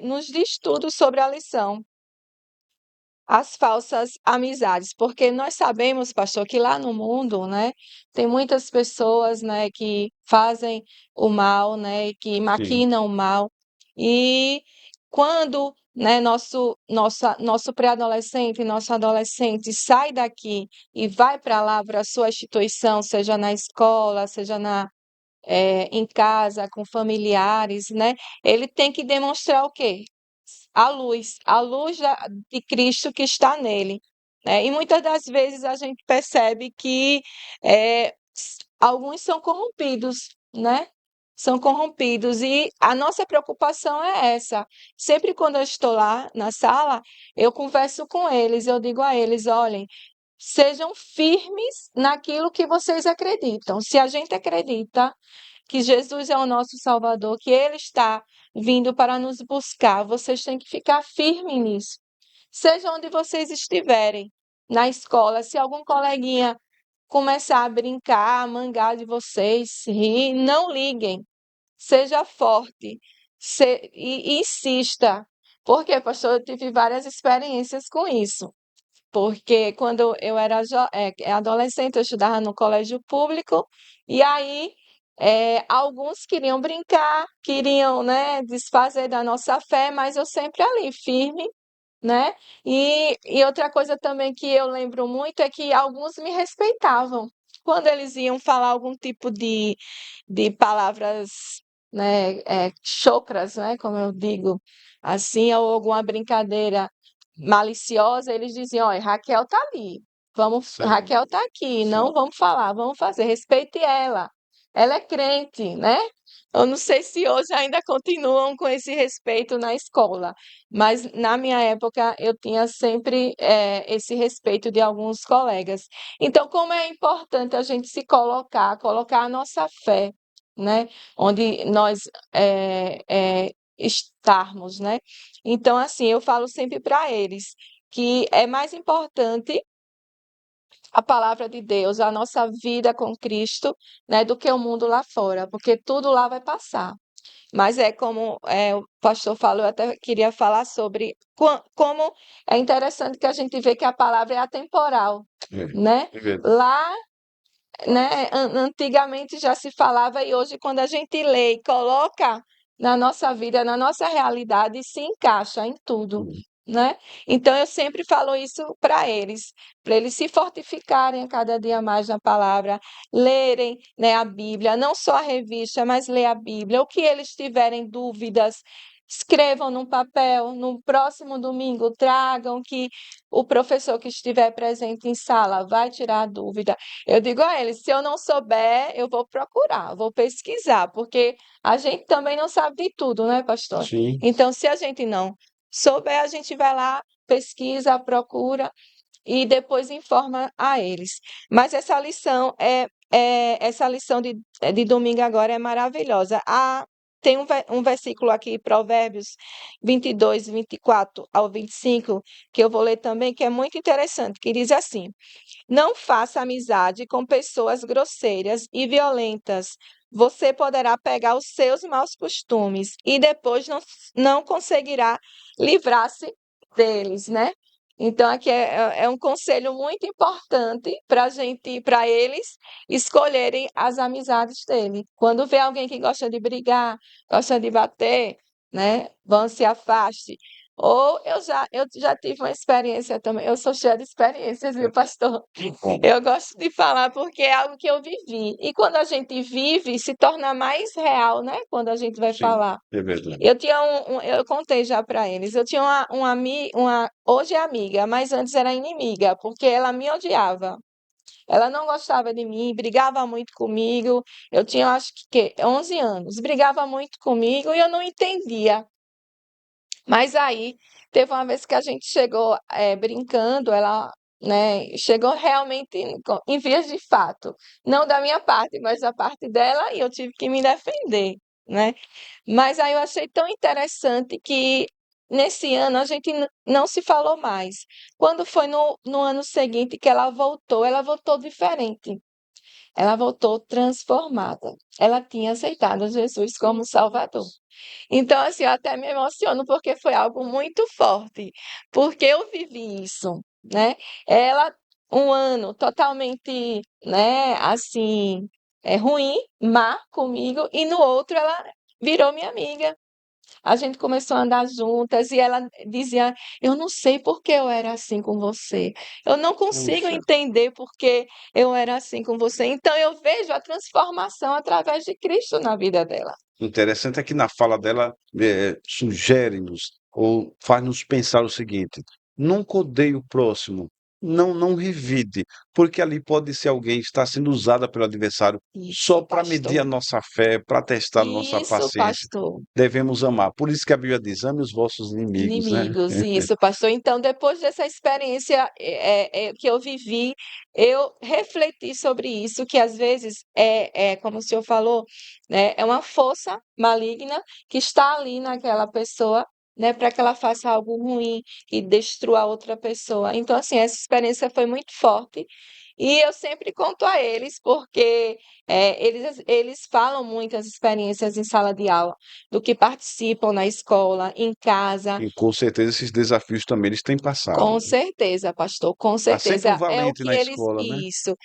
nos diz tudo sobre a lição. As falsas amizades, porque nós sabemos, pastor, que lá no mundo, né, tem muitas pessoas, né, que fazem o mal, né, que Sim. maquinam o mal. E quando, né, nosso pré-adolescente, nosso adolescente sai daqui e vai para lá, para a sua instituição, seja na escola, seja em casa, com familiares, né? Ele tem que demonstrar o quê? A luz de Cristo que está nele, né? E muitas das vezes a gente percebe que alguns são corrompidos, né? São corrompidos e a nossa preocupação é essa. Sempre quando eu estou lá na sala, eu converso com eles, eu digo a eles, olhem, sejam firmes naquilo que vocês acreditam. Se a gente acredita que Jesus é o nosso Salvador, que Ele está vindo para nos buscar, vocês têm que ficar firmes nisso. Seja onde vocês estiverem, na escola, se algum coleguinha começar a brincar, a mangar de vocês, rir, não liguem. Seja forte e insista. Porque, pastor, eu tive várias experiências com isso. Porque quando eu era adolescente, eu estudava no colégio público, e aí alguns queriam brincar, queriam, né, desfazer da nossa fé, mas eu sempre ali, firme, né? E outra coisa também que eu lembro muito é que alguns me respeitavam. Quando eles iam falar algum tipo de palavras né, chocras, né, como eu digo, assim, ou alguma brincadeira maliciosa, eles diziam, olha, Raquel tá ali, Certo. Raquel tá aqui, não vamos falar, vamos fazer, respeite ela é crente, né? Eu não sei se hoje ainda continuam com esse respeito na escola, mas na minha época eu tinha sempre esse respeito de alguns colegas. Então, como é importante a gente se colocar a nossa fé, né? Onde nós estarmos, né? Então, assim, eu falo sempre para eles que é mais importante a palavra de Deus, a nossa vida com Cristo, né, do que o mundo lá fora, porque tudo lá vai passar. Mas é como o pastor falou, eu até queria falar sobre como é interessante que a gente vê que a palavra é atemporal, É, né? é verdade. Lá, né, antigamente já se falava e hoje quando a gente lê e coloca na nossa vida, na nossa realidade, se encaixa em tudo, né? Então eu sempre falo isso para eles se fortificarem a cada dia mais na palavra, lerem, né, a Bíblia, não só a revista, mas ler a Bíblia. O que eles tiverem dúvidas, escrevam num papel, no próximo domingo tragam que o professor que estiver presente em sala vai tirar a dúvida. Eu digo a eles, se eu não souber, eu vou procurar, vou pesquisar, porque a gente também não sabe de tudo, né, pastor? Sim. Então, se a gente não souber, a gente vai lá, pesquisa, procura e depois informa a eles. Mas essa lição de domingo agora é maravilhosa. Tem um versículo aqui, Provérbios 22, 24 ao 25, que eu vou ler também, que é muito interessante, que diz assim: não faça amizade com pessoas grosseiras e violentas. Você poderá pegar os seus maus costumes e depois não conseguirá livrar-se deles, né? Então, aqui é um conselho muito importante para eles escolherem as amizades dele. Quando vê alguém que gosta de brigar, gosta de bater, né? Vão se afaste. Ou eu já tive uma experiência também. Eu sou cheia de experiências, viu, pastor? Eu gosto de falar porque é algo que eu vivi. E quando a gente vive, se torna mais real, né? Quando a gente vai Sim, falar. é verdade. Eu contei já para eles. Eu tinha hoje é amiga, mas antes era inimiga, porque ela me odiava. Ela não gostava de mim, brigava muito comigo. Eu tinha, acho que 11 anos. Brigava muito comigo e eu não entendia. Mas aí, teve uma vez que a gente chegou brincando, ela, né, chegou realmente em vias de fato, não da minha parte, mas da parte dela, e eu tive que me defender, né? Mas aí eu achei tão interessante que nesse ano a gente não se falou mais. Quando foi no ano seguinte que ela voltou diferente. Ela voltou transformada. Ela tinha aceitado Jesus como Salvador. Então, assim, eu até me emociono porque foi algo muito forte, porque eu vivi isso, né? Ela, um ano totalmente, né, assim, ruim, má comigo, e no outro ela virou minha amiga. A gente começou a andar juntas e ela dizia: eu não sei por que eu era assim com você. Eu não consigo Puxa, entender por que eu era assim com você. Então, eu vejo a transformação através de Cristo na vida dela. interessante é que na fala dela sugere-nos ou faz-nos pensar o seguinte: nunca odeie o próximo, não revide, porque ali pode ser alguém que está sendo usada pelo adversário só Isso, para medir a pastor. nossa fé, para testar a nossa Isso, paciência. pastor. Devemos amar. Por isso que a Bíblia diz: ame os vossos inimigos, né? Inimigos, isso, pastor. Então, depois dessa experiência que eu vivi, eu refleti sobre isso, que às vezes como o senhor falou, né, é uma força maligna que está ali naquela pessoa, né, para que ela faça algo ruim e destrua a outra pessoa. Então, assim, essa experiência foi muito forte. E eu sempre conto a eles, porque eles falam muitas experiências em sala de aula do que participam na escola, em casa. E com certeza esses desafios também eles têm passado, Com né? certeza, pastor, com Há sempre um certeza. É o valente que na eles. escola, né? Isso.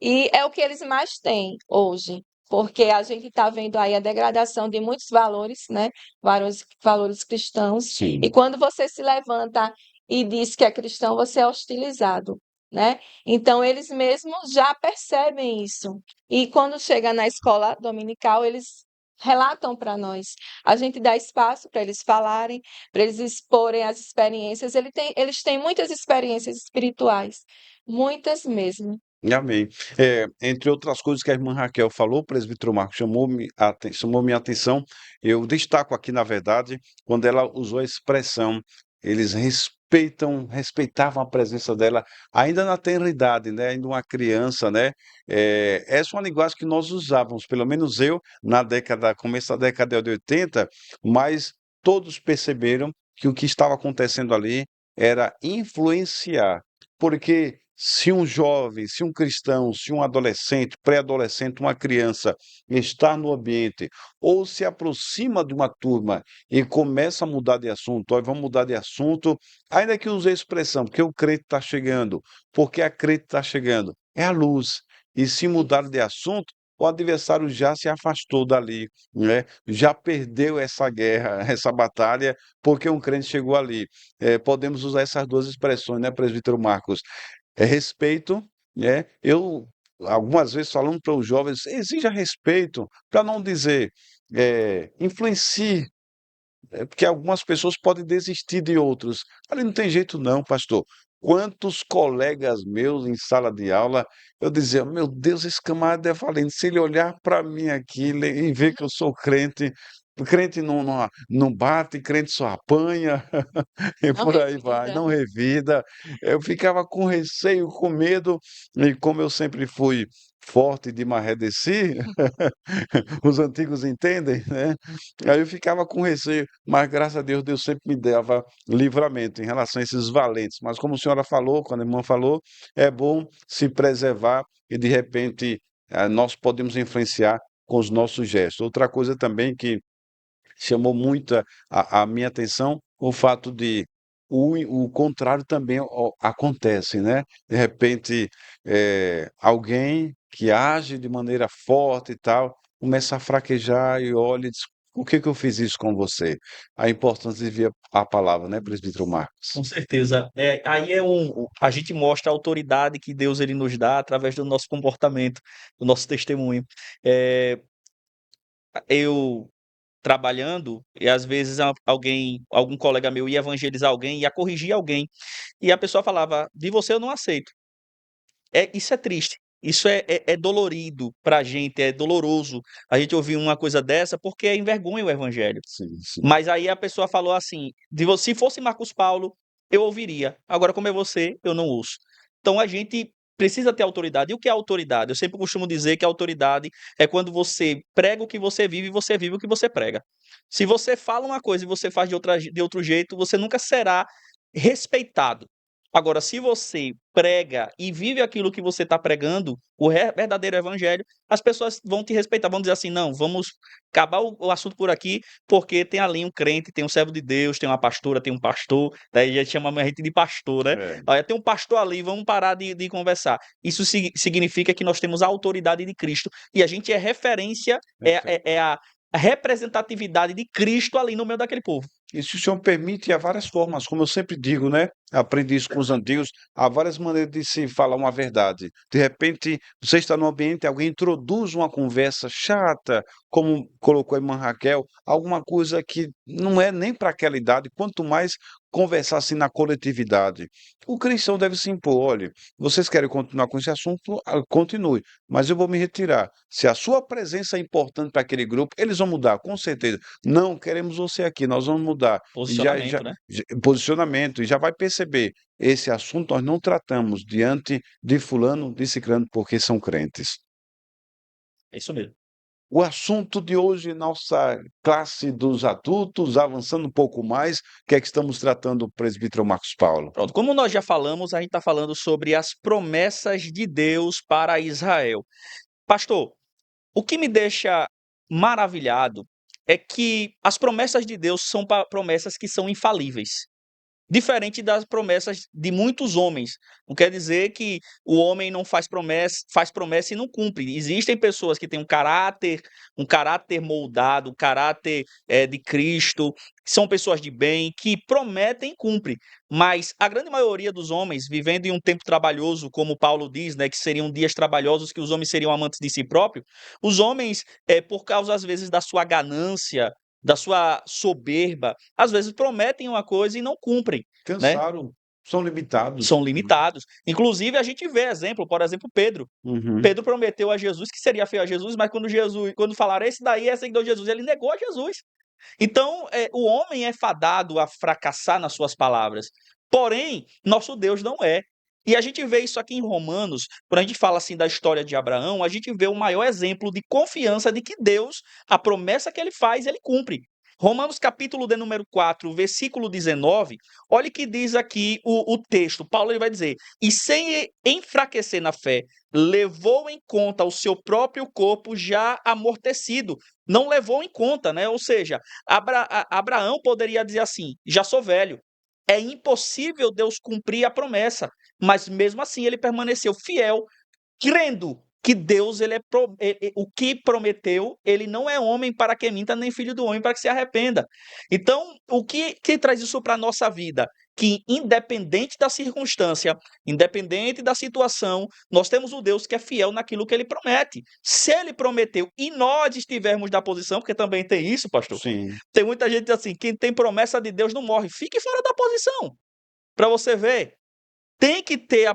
E é o que eles mais têm hoje. Porque a gente está vendo aí a degradação de muitos valores, né? Valores cristãos. E Sim. quando você se levanta e diz que é cristão, você é hostilizado, né? Então, eles mesmos já percebem isso. E quando chega na escola dominical, eles relatam para nós. A gente dá espaço para eles falarem, para eles exporem as experiências. Eles têm muitas experiências espirituais, muitas mesmo. Amém. Entre outras coisas que a irmã Raquel falou, o presbítero Marcos chamou minha atenção, eu destaco aqui, na verdade, quando ela usou a expressão, eles respeitavam a presença dela, ainda na tenridade, né, ainda uma criança, né, essa é uma linguagem que nós usávamos, pelo menos eu, começo da década de 80, mas todos perceberam que o que estava acontecendo ali era influenciar, porque se um jovem, se um cristão, se um adolescente, pré-adolescente, uma criança está no ambiente ou se aproxima de uma turma e começa a mudar de assunto, ó, vamos mudar de assunto, ainda que use a expressão, porque o crente está chegando, porque a crente está chegando, é a luz. E se mudar de assunto, o adversário já se afastou dali, né? Já perdeu essa guerra, essa batalha, porque um crente chegou ali. Podemos usar essas duas expressões, né, presbítero Marcos? Respeito, né? Eu, algumas vezes, falando para os jovens, exija respeito, para não dizer, influencie, porque algumas pessoas podem desistir de outros. Ali não tem jeito não, pastor. Quantos colegas meus em sala de aula, eu dizia, meu Deus, esse camarada é valente. Se ele olhar para mim aqui e ver que eu sou crente, crente não bate, crente só apanha, e Não por aí vai, revida. não revida. Eu ficava com receio, com medo, e como eu sempre fui forte de marredeci, os antigos entendem, né? Aí eu ficava com receio, mas graças a Deus, Deus sempre me dava livramento em relação a esses valentes. Mas como a senhora falou, quando a irmã falou, é bom se preservar e de repente nós podemos influenciar com os nossos gestos. Outra coisa também que chamou muito a minha atenção o fato de o contrário também acontece, né? De repente, alguém que age de maneira forte e tal, começa a fraquejar e olha e diz: "Por que que eu fiz isso com você?". A importância de vir a palavra, né, presbítero Marcos? Com certeza. Aí a gente mostra a autoridade que Deus ele nos dá através do nosso comportamento, do nosso testemunho. Eh, eu trabalhando e às vezes algum colega meu ia evangelizar alguém, ia corrigir alguém, e a pessoa falava: "De você eu não aceito". Isso é triste, isso é dolorido pra gente, é doloroso a gente ouvir uma coisa dessa, porque envergonha o evangelho. Sim, sim. Mas aí a pessoa falou assim: Se fosse Marcos Paulo, eu ouviria. Agora, como é você, eu não ouço. Então a gente precisa ter autoridade. E o que é autoridade? Eu sempre costumo dizer que a autoridade é quando você prega o que você vive e você vive o que você prega. Se você fala uma coisa e você faz de outro jeito, você nunca será respeitado. Agora, se você prega e vive aquilo que você está pregando, verdadeiro evangelho, as pessoas vão te respeitar, vão dizer assim: não, vamos acabar o assunto por aqui, porque tem ali um crente, tem um servo de Deus, tem uma pastora, tem um pastor, daí já chama a gente de pastor, né? É, Olha, tem um pastor ali, vamos parar de conversar. Isso significa que nós temos a autoridade de Cristo e a gente é referência, é a representatividade de Cristo ali no meio daquele povo. E se o senhor permite, há várias formas, como eu sempre digo, né? Aprendi isso com os antigos, há várias maneiras de se falar uma verdade. De repente, você está num ambiente, alguém introduz uma conversa chata, como colocou a irmã Raquel, alguma coisa que não é nem para aquela idade, quanto mais conversar assim na coletividade. O cristão deve se impor, olha, vocês querem continuar com esse assunto, continue, mas eu vou me retirar. Se a sua presença é importante para aquele grupo, eles vão mudar, com certeza. Não, queremos você aqui, nós vamos mudar. E Posicionamento, né? posicionamento, e já vai perceber, esse assunto nós não tratamos diante de fulano, de ciclano, porque são crentes. É isso mesmo. O assunto de hoje, nossa classe dos adultos, avançando um pouco mais, o que é que estamos tratando, presbítero Marcos Paulo? Pronto, como nós já falamos, a gente está falando sobre as promessas de Deus para Israel. Pastor, o que me deixa maravilhado é que as promessas de Deus são promessas que são infalíveis. diferente das promessas de muitos homens. Não quer dizer que o homem não faz promessa e não cumpre. Existem pessoas que têm um caráter moldado, um caráter de Cristo, que são pessoas de bem, que prometem e cumprem. Mas a grande maioria dos homens, vivendo em um tempo trabalhoso, como Paulo diz, né, que seriam dias trabalhosos, que os homens seriam amantes de si próprios, os homens, por causa, às vezes, da sua ganância, da sua soberba, às vezes prometem uma coisa e não cumprem, né? Cansaram, são limitados. São limitados. Inclusive, a gente vê exemplo, por exemplo, Pedro. Uhum. Pedro prometeu a Jesus que seria fiel a Jesus, mas quando falaram esse daí é seguidor de Jesus, ele negou a Jesus. Então, o homem é fadado a fracassar nas suas palavras. Porém, nosso Deus não é. E a gente vê isso aqui em Romanos, quando a gente fala assim da história de Abraão, a gente vê o maior exemplo de confiança de que Deus, a promessa que ele faz, ele cumpre. Romanos capítulo de número 4, versículo 19, olha o que diz aqui o texto. Paulo ele vai dizer, e sem enfraquecer na fé, levou em conta o seu próprio corpo já amortecido. Não levou em conta, né? Ou seja, Abraão poderia dizer assim, já sou velho, é impossível Deus cumprir a promessa, mas mesmo assim ele permaneceu fiel, crendo que Deus o que prometeu, ele não é homem para que minta, nem filho do homem para que se arrependa. Então, o que traz isso para a nossa vida? Que independente da circunstância, independente da situação, nós temos um Deus que é fiel naquilo que ele promete. Se ele prometeu e nós estivermos na posição, porque também tem isso, pastor. Sim. Tem muita gente assim, quem tem promessa de Deus não morre. Fique fora da posição, para você ver. Tem que ter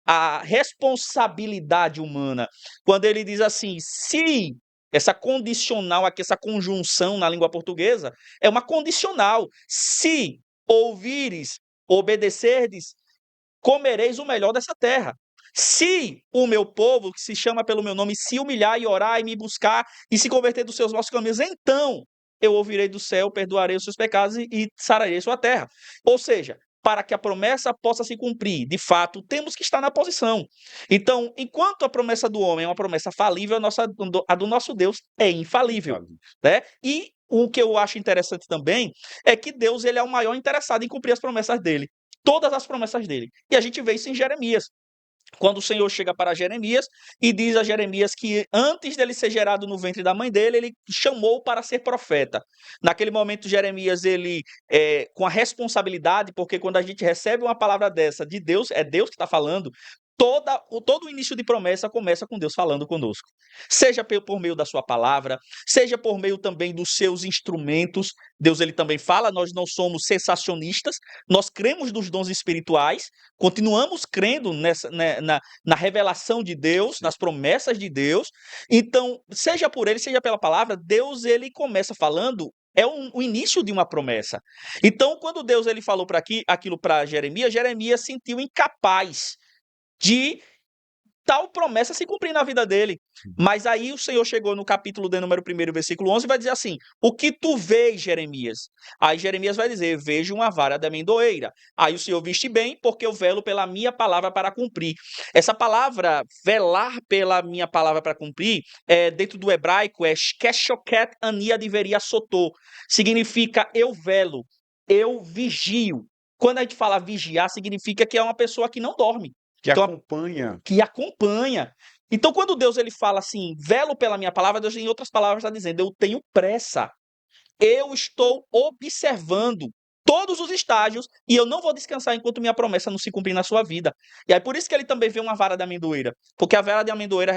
a responsabilidade humana. Quando ele diz assim, se essa condicional aqui, essa conjunção na língua portuguesa, é uma condicional. Se ouvires, obedecerdes, comereis o melhor dessa terra. Se o meu povo, que se chama pelo meu nome, se humilhar e orar e me buscar e se converter dos seus maus caminhos, então eu ouvirei do céu, perdoarei os seus pecados e sararei sua terra. Ou seja, para que a promessa possa se cumprir, de fato, temos que estar na posição. Então, enquanto a promessa do homem é uma promessa falível, a do nosso Deus é infalível, né? E o que eu acho interessante também é que Deus ele é o maior interessado em cumprir as promessas dele. Todas as promessas dele. E a gente vê isso em Jeremias. Quando o Senhor chega para Jeremias e diz a Jeremias que antes dele ser gerado no ventre da mãe dele, ele chamou para ser profeta. Naquele momento, Jeremias, ele, com a responsabilidade, porque quando a gente recebe uma palavra dessa de Deus, é Deus que está falando, todo o início de promessa começa com Deus falando conosco. Seja por meio da sua palavra, seja por meio também dos seus instrumentos. Deus ele também fala, nós não somos sensacionistas, nós cremos nos dons espirituais, continuamos crendo na revelação de Deus, nas promessas de Deus. Então, seja por ele, seja pela palavra, Deus ele começa falando o início de uma promessa. Então, quando Deus ele falou aquilo para Jeremias, Jeremias sentiu incapaz de tal promessa se cumprir na vida dele. Mas aí o Senhor chegou no capítulo de número 1, versículo 11, e vai dizer assim, o que tu vês, Jeremias? Aí Jeremias vai dizer, vejo uma vara de amendoeira. Aí o Senhor viste bem, porque eu velo pela minha palavra para cumprir. Essa palavra, velar pela minha palavra para cumprir, dentro do hebraico, é keshoket ania deveria sotô. Significa eu velo, eu vigio. Quando a gente fala vigiar, significa que é uma pessoa que não dorme. Que Então, acompanha. que acompanha. Então, quando Deus ele fala assim, velo pela minha palavra, Deus, em outras palavras, está dizendo, eu tenho pressa. Eu estou observando todos os estágios e eu não vou descansar enquanto minha promessa não se cumprir na sua vida. E aí por isso que ele também vê uma vara de amendoeira, porque a vara de amendoeira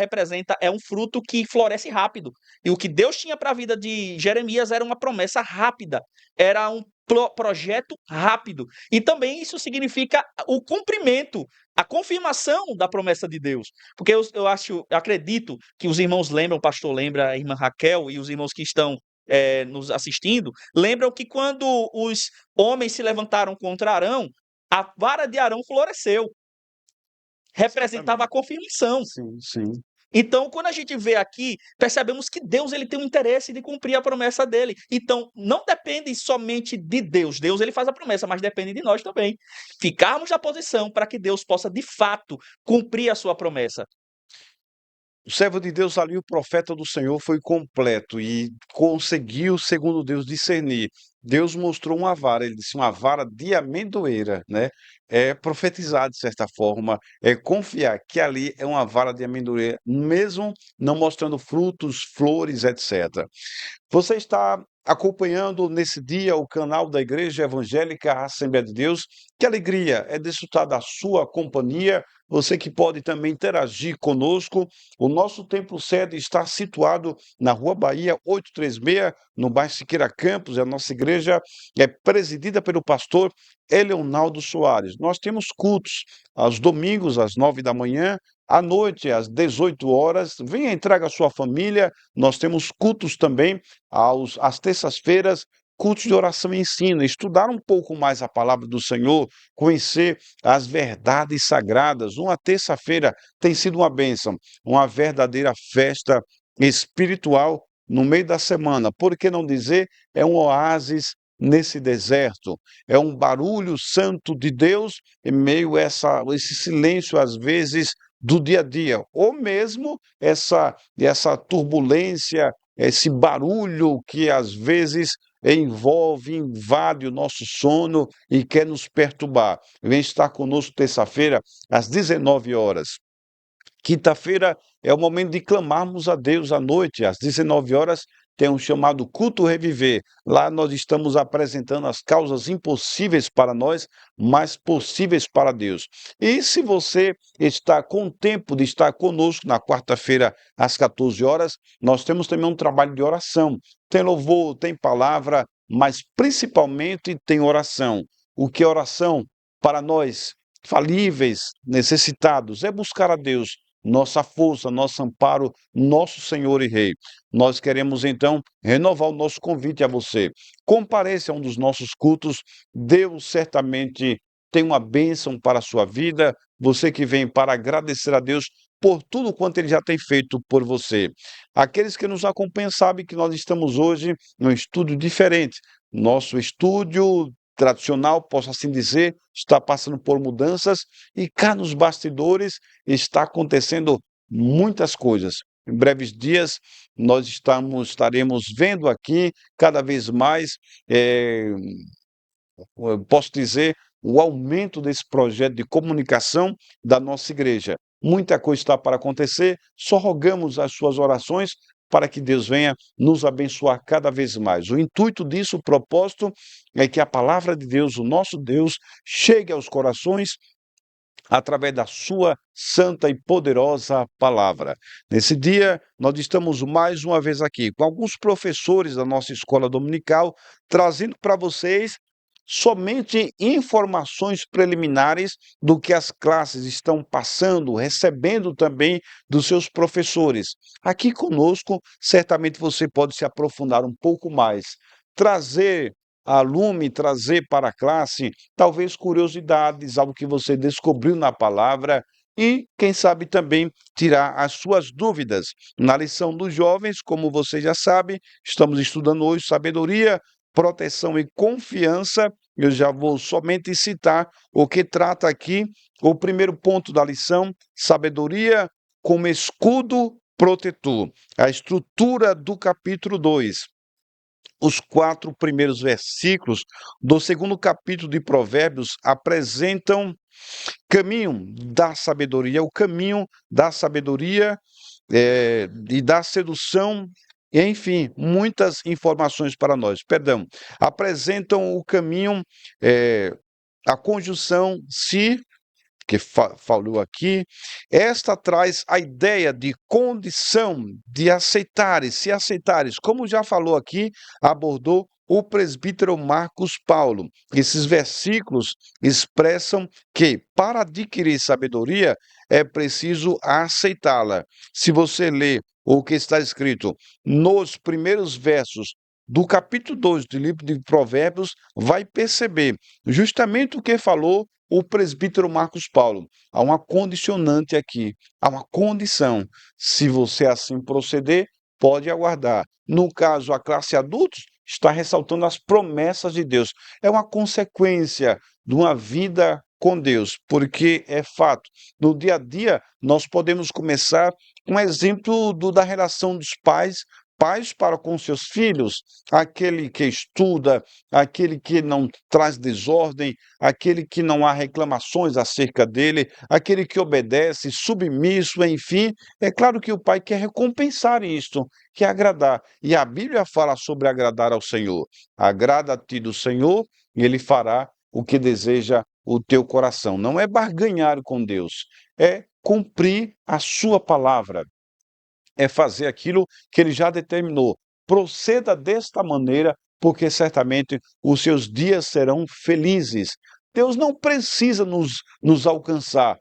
é um fruto que floresce rápido. E o que Deus tinha para a vida de Jeremias era uma promessa rápida, era um projeto rápido. E também isso significa o cumprimento, a confirmação da promessa de Deus. Porque eu acredito que os irmãos lembram, o pastor lembra, a irmã Raquel e os irmãos que estão nos assistindo, lembram que quando os homens se levantaram contra Arão, a vara de Arão floresceu. Representava a confirmação. Sim, sim. Então, quando a gente vê aqui, percebemos que Deus ele tem um interesse de cumprir a promessa dele. Então, não depende somente de Deus. Deus ele faz a promessa, mas depende de nós também. Ficarmos na posição para que Deus possa, de fato, cumprir a sua promessa. O servo de Deus ali, o profeta do Senhor, foi completo e conseguiu, segundo Deus, discernir. Deus mostrou uma vara, ele disse uma vara de amendoeira, né? É profetizar de certa forma, é confiar que ali é uma vara de amendoeira, mesmo não mostrando frutos, flores, etc. Você está acompanhando nesse dia o canal da Igreja Evangélica Assembleia de Deus. Que alegria é desfrutar da sua companhia. Você que pode também interagir conosco. O nosso templo sede está situado na Rua Bahia 836, no bairro Siqueira Campos. A nossa igreja é presidida pelo pastor Eleonaldo Soares. Nós temos cultos aos domingos, às 9 da manhã, à noite, às 18 horas. Venha, entrega a sua família. Nós temos cultos também às terças-feiras, cultos de oração e ensino, estudar um pouco mais a palavra do Senhor, conhecer as verdades sagradas. Uma terça-feira tem sido uma bênção, uma verdadeira festa espiritual no meio da semana. Por que não dizer? É um oásis nesse deserto, é um barulho santo de Deus em meio a esse silêncio, às vezes, do dia a dia, ou mesmo essa turbulência, esse barulho que às vezes envolve, invade o nosso sono e quer nos perturbar. Vem estar conosco terça-feira, às 19 horas. Quinta-feira é o momento de clamarmos a Deus à noite, às 19 horas, tem um chamado Culto Reviver. Lá nós estamos apresentando as causas impossíveis para nós, mas possíveis para Deus. E se você está com tempo de estar conosco na quarta-feira, às 14 horas, nós temos também um trabalho de oração. Tem louvor, tem palavra, mas principalmente tem oração. O que é oração? Para nós, falíveis, necessitados, é buscar a Deus, nossa força, nosso amparo, nosso Senhor e Rei. Nós queremos então renovar o nosso convite a você. Compareça a um dos nossos cultos. Deus certamente tem uma bênção para a sua vida. Você que vem para agradecer a Deus por tudo quanto Ele já tem feito por você. Aqueles que nos acompanham sabem que nós estamos hoje num estúdio diferente. Nosso estúdio tradicional, posso assim dizer, está passando por mudanças e cá nos bastidores está acontecendo muitas coisas. Em breves dias, nós estaremos vendo aqui cada vez mais, eu posso dizer, o aumento desse projeto de comunicação da nossa igreja. Muita coisa está para acontecer, só rogamos as suas orações para que Deus venha nos abençoar cada vez mais. O intuito disso, o propósito, é que a palavra de Deus, o nosso Deus, chegue aos corações através da sua santa e poderosa palavra. Nesse dia, nós estamos mais uma vez aqui com alguns professores da nossa escola dominical, trazendo para vocês somente informações preliminares do que as classes estão passando, recebendo também dos seus professores. Aqui conosco, certamente você pode se aprofundar um pouco mais, trazer a lume, trazer para a classe talvez curiosidades, algo que você descobriu na palavra e, quem sabe, também tirar as suas dúvidas. Na lição dos jovens, como você já sabe, estamos estudando hoje sabedoria, proteção e confiança. Eu já vou somente citar o que trata aqui o primeiro ponto da lição: sabedoria como escudo protetor. A estrutura do capítulo 2. Os 4 primeiros versículos do segundo capítulo de Provérbios apresentam caminho da sabedoria, o caminho da sabedoria e da sedução, e, enfim, muitas informações para nós. Perdão, apresentam o caminho, a conjunção se que falou aqui, esta traz a ideia de condição de aceitares, se aceitares, como já falou aqui, abordou o presbítero Marcos Paulo. Esses versículos expressam que para adquirir sabedoria é preciso aceitá-la. Se você ler o que está escrito nos primeiros versos do capítulo 2 do livro de Provérbios, vai perceber justamente o que falou o presbítero Marcos Paulo. Há uma condicionante aqui, há uma condição. Se você assim proceder, pode aguardar. No caso, a classe adultos está ressaltando as promessas de Deus. É uma consequência de uma vida com Deus, porque é fato. No dia a dia, nós podemos começar um exemplo da relação dos pais para com seus filhos, aquele que estuda, aquele que não traz desordem, aquele que não há reclamações acerca dele, aquele que obedece, submisso, enfim. É claro que o pai quer recompensar isto, quer agradar. E a Bíblia fala sobre agradar ao Senhor. Agrada-te do Senhor e ele fará o que deseja o teu coração. Não é barganhar com Deus, é cumprir a sua palavra, é fazer aquilo que ele já determinou. Proceda desta maneira, porque certamente os seus dias serão felizes. Deus não precisa nos alcançar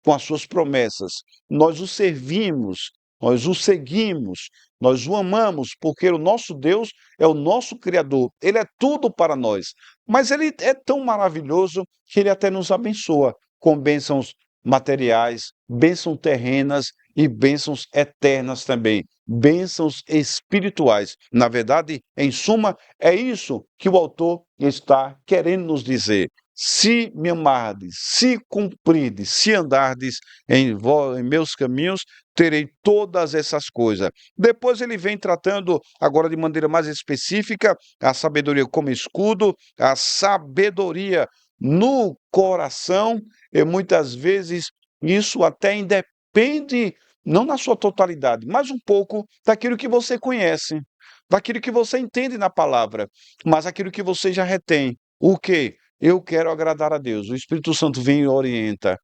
com as suas promessas. Nós o servimos, nós o seguimos, nós o amamos, porque o nosso Deus é o nosso Criador, ele é tudo para nós. Mas ele é tão maravilhoso que ele até nos abençoa com bênçãos materiais, bênçãos terrenas e bênçãos eternas também, bênçãos espirituais. Na verdade, em suma, é isso que o autor está querendo nos dizer. Se me amardes, se cumprides, se andardes em meus caminhos, terei todas essas coisas. Depois ele vem tratando, agora de maneira mais específica, a sabedoria como escudo, a sabedoria no coração, e muitas vezes isso até independe, não na sua totalidade, mas um pouco daquilo que você conhece, daquilo que você entende na palavra, mas aquilo que você já retém. O quê? Eu quero agradar a Deus. O Espírito Santo vem e orienta.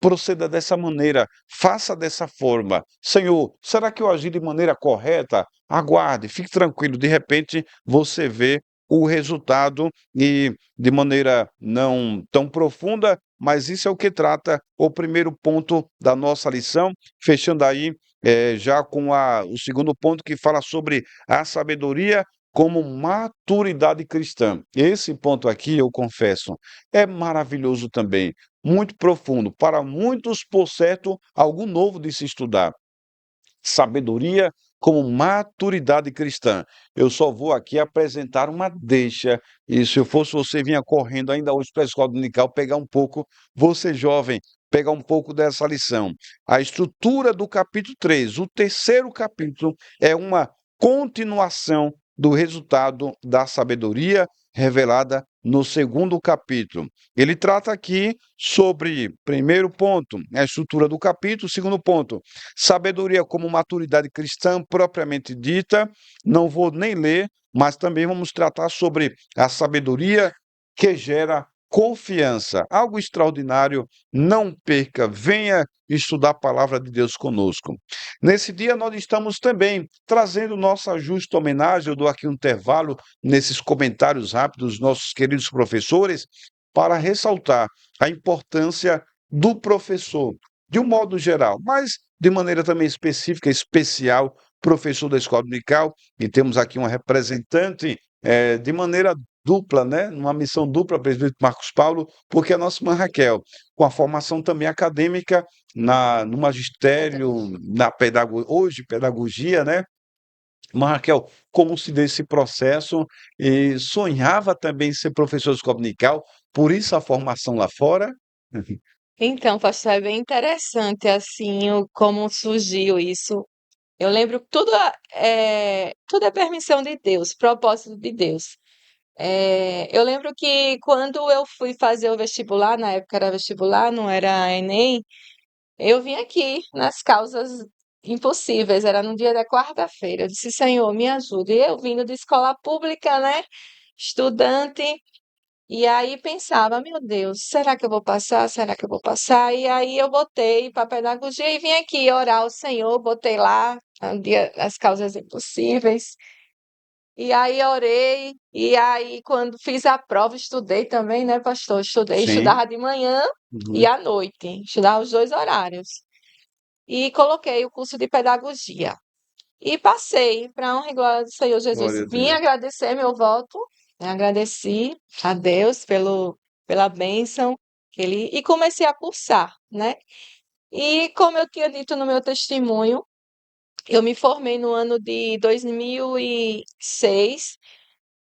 Proceda dessa maneira, faça dessa forma. Senhor, será que eu agi de maneira correta? Aguarde, fique tranquilo. De repente, você vê o resultado e de maneira não tão profunda, mas isso é o que trata o primeiro ponto da nossa lição, fechando aí já com o segundo ponto que fala sobre a sabedoria como maturidade cristã. Esse ponto aqui, eu confesso, é maravilhoso também, muito profundo. Para muitos, por certo, algo novo de se estudar. Sabedoria como maturidade cristã. Eu só vou aqui apresentar uma deixa, e se eu fosse você, vinha correndo ainda hoje para a escola dominical pegar um pouco, você jovem, pegar um pouco dessa lição. A estrutura do capítulo 3, o terceiro capítulo, é uma continuação do resultado da sabedoria revelada no segundo capítulo. Ele trata aqui sobre, primeiro ponto, a estrutura do capítulo, segundo ponto, sabedoria como maturidade cristã propriamente dita. Não vou nem ler, mas também vamos tratar sobre a sabedoria que gera confiança. Algo extraordinário, não perca, venha estudar a palavra de Deus conosco. Nesse dia nós estamos também trazendo nossa justa homenagem, eu dou aqui um intervalo nesses comentários rápidos dos nossos queridos professores, para ressaltar a importância do professor, de um modo geral, mas de maneira também específica, especial, professor da escola dominical, e temos aqui uma representante de maneira dupla, né? Uma missão dupla, presidente Marcos Paulo, porque a nossa irmã Raquel, com a formação também acadêmica no magistério, hoje pedagogia, né? Mas, Raquel, como se deu esse processo e sonhava também ser professor de escola dominical, por isso a formação lá fora? Então, pastor, é bem interessante assim como surgiu isso. Eu lembro que tudo é permissão de Deus, propósito de Deus. Eu lembro que quando eu fui fazer o vestibular, na época era vestibular, não era Enem, eu vim aqui nas causas impossíveis, era no dia da quarta-feira. Eu disse, Senhor, me ajude. E eu vindo de escola pública, né? Estudante, e aí pensava, meu Deus, será que eu vou passar? Será que eu vou passar? E aí eu botei para pedagogia e vim aqui orar ao Senhor, botei lá no dia das causas impossíveis. E aí orei, e aí quando fiz a prova, estudei também, né, pastor? Sim. Estudava de manhã e Uhum. à noite, estudava os dois horários. E coloquei o curso de pedagogia. E passei, para a honra e glória do Senhor Jesus. Glória a Vim Deus. agradecer meu voto, né, agradeci a Deus pela bênção que ele, e comecei a cursar, né? E como eu tinha dito no meu testemunho, eu me formei no ano de 2006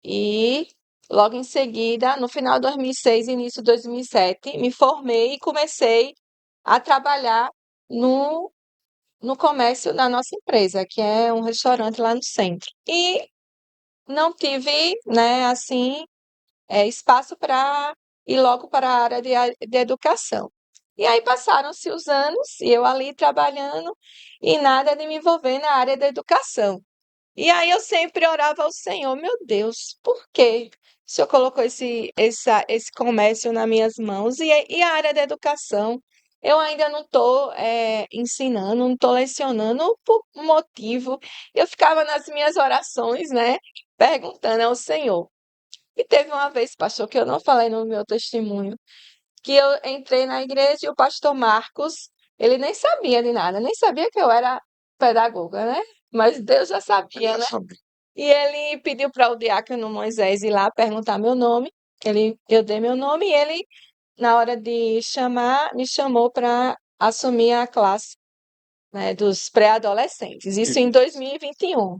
e logo em seguida, no final de 2006, início de 2007, me formei e comecei a trabalhar no no comércio da nossa empresa, que é um restaurante lá no centro. E não tive, né, assim, espaço para ir logo para a área de educação. E aí passaram-se os anos e eu ali trabalhando e nada de me envolver na área da educação. E aí eu sempre orava ao Senhor, meu Deus, por que o Senhor colocou esse comércio nas minhas mãos? E a área da educação? Eu ainda não estou ensinando, não estou lecionando por um motivo. Eu ficava nas minhas orações, né, perguntando ao Senhor. E teve uma vez, pastor, que eu não falei no meu testemunho, que eu entrei na igreja e o pastor Marcos, ele nem sabia de nada, nem sabia que eu era pedagoga, né? Mas Deus já sabia, né? E ele pediu para o diácono Moisés ir lá perguntar meu nome. Eu dei meu nome e ele, na hora de chamar, me chamou para assumir a classe, né, dos pré-adolescentes. Isso em 2021.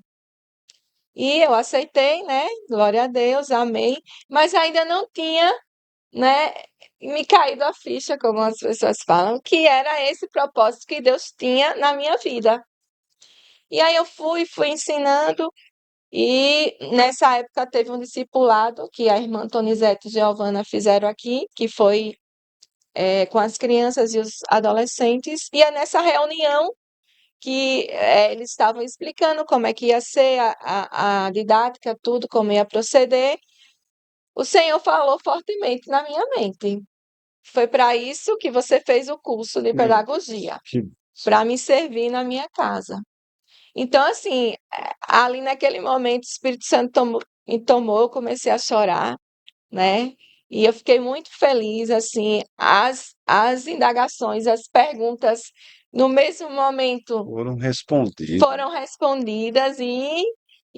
E eu aceitei, né? Glória a Deus, amém. Mas ainda não tinha, né, me caído a ficha, como as pessoas falam, que era esse propósito que Deus tinha na minha vida. E aí eu fui ensinando, e nessa época teve um discipulado que a irmã Tonizete e Giovana fizeram aqui, que foi com as crianças e os adolescentes. E é nessa reunião que eles estavam explicando como é que ia ser a didática, tudo, como ia proceder. O Senhor falou fortemente na minha mente. Foi para isso que você fez o curso de pedagogia, Que para me servir na minha casa. Então, assim, ali naquele momento, o Espírito Santo me tomou, eu comecei a chorar, né? E eu fiquei muito feliz, assim, as indagações, as perguntas, no mesmo momento foram respondidos. foram respondidas e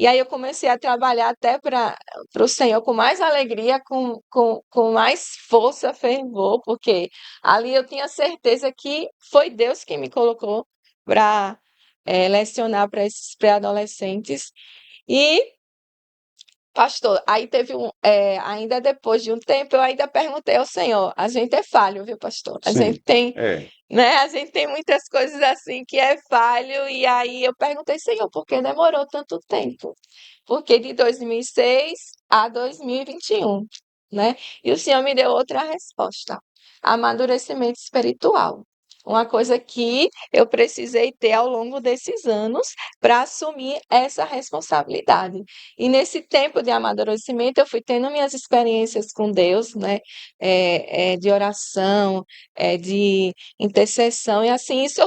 aí eu comecei a trabalhar até para o Senhor com mais alegria, com mais força, fervor, porque ali eu tinha certeza que foi Deus quem me colocou para lecionar para esses pré-adolescentes. E, pastor, aí teve ainda depois de um tempo, eu ainda perguntei ao Senhor, a gente é falho, viu, pastor? A Sim, gente tem, é. né? A gente tem muitas coisas assim que é falho, e aí eu perguntei, Senhor, por que demorou tanto tempo? Porque de 2006 a 2021, né? E o Senhor me deu outra resposta: amadurecimento espiritual. Uma coisa que eu precisei ter ao longo desses anos para assumir essa responsabilidade. E nesse tempo de amadurecimento, eu fui tendo minhas experiências com Deus, né? De oração, de intercessão, e assim isso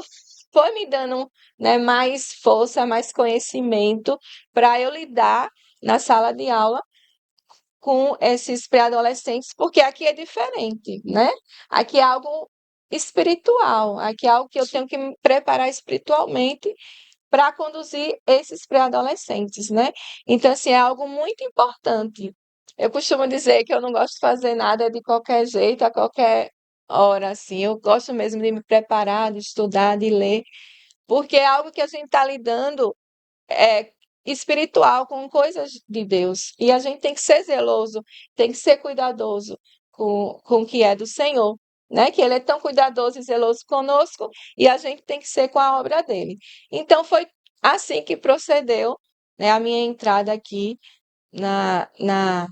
foi me dando, né, mais força, mais conhecimento para eu lidar na sala de aula com esses pré-adolescentes, porque aqui é diferente, né? Aqui é algo espiritual, aqui é algo que eu tenho que me preparar espiritualmente para conduzir esses pré-adolescentes, né? Então, assim, é algo muito importante. Eu costumo dizer que eu não gosto de fazer nada de qualquer jeito, a qualquer hora, assim. Eu gosto mesmo de me preparar, de estudar, de ler, porque é algo que a gente está lidando é, espiritual com coisas de Deus. E a gente tem que ser zeloso, tem que ser cuidadoso com o que é do Senhor, né? Que Ele é tão cuidadoso e zeloso conosco, e a gente tem que ser com a obra dele. Então foi assim que procedeu, né, a minha entrada aqui na, na,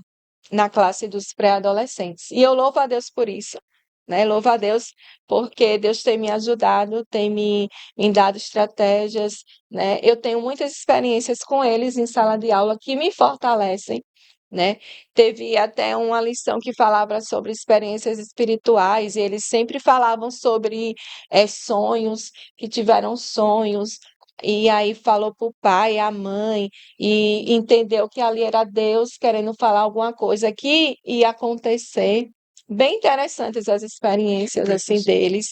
na classe dos pré-adolescentes. E eu louvo a Deus por isso, né? Louvo a Deus porque Deus tem me ajudado, tem me dado estratégias, né? Eu tenho muitas experiências com eles em sala de aula que me fortalecem, né? Teve até uma lição que falava sobre experiências espirituais, e eles sempre falavam sobre sonhos, que tiveram sonhos, e aí falou para o pai, a mãe, e entendeu que ali era Deus querendo falar alguma coisa que ia acontecer. Bem interessantes as experiências assim deles.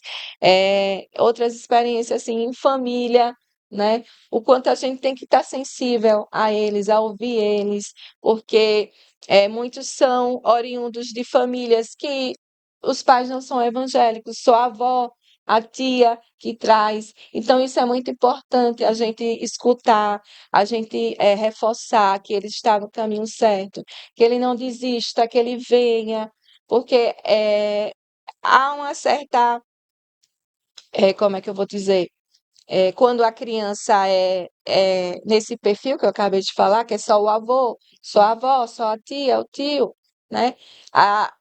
Outras experiências assim em família, né? O quanto a gente tem que estar sensível a eles, a ouvir eles, porque muitos são oriundos de famílias que os pais não são evangélicos, só a avó, a tia que traz. Então, isso é muito importante, a gente escutar, a gente reforçar que ele está no caminho certo, que ele não desista, que ele venha, porque há uma certa, como é que eu vou dizer? quando a criança é nesse perfil que eu acabei de falar, que é só o avô, só a avó, só a tia, o tio, né?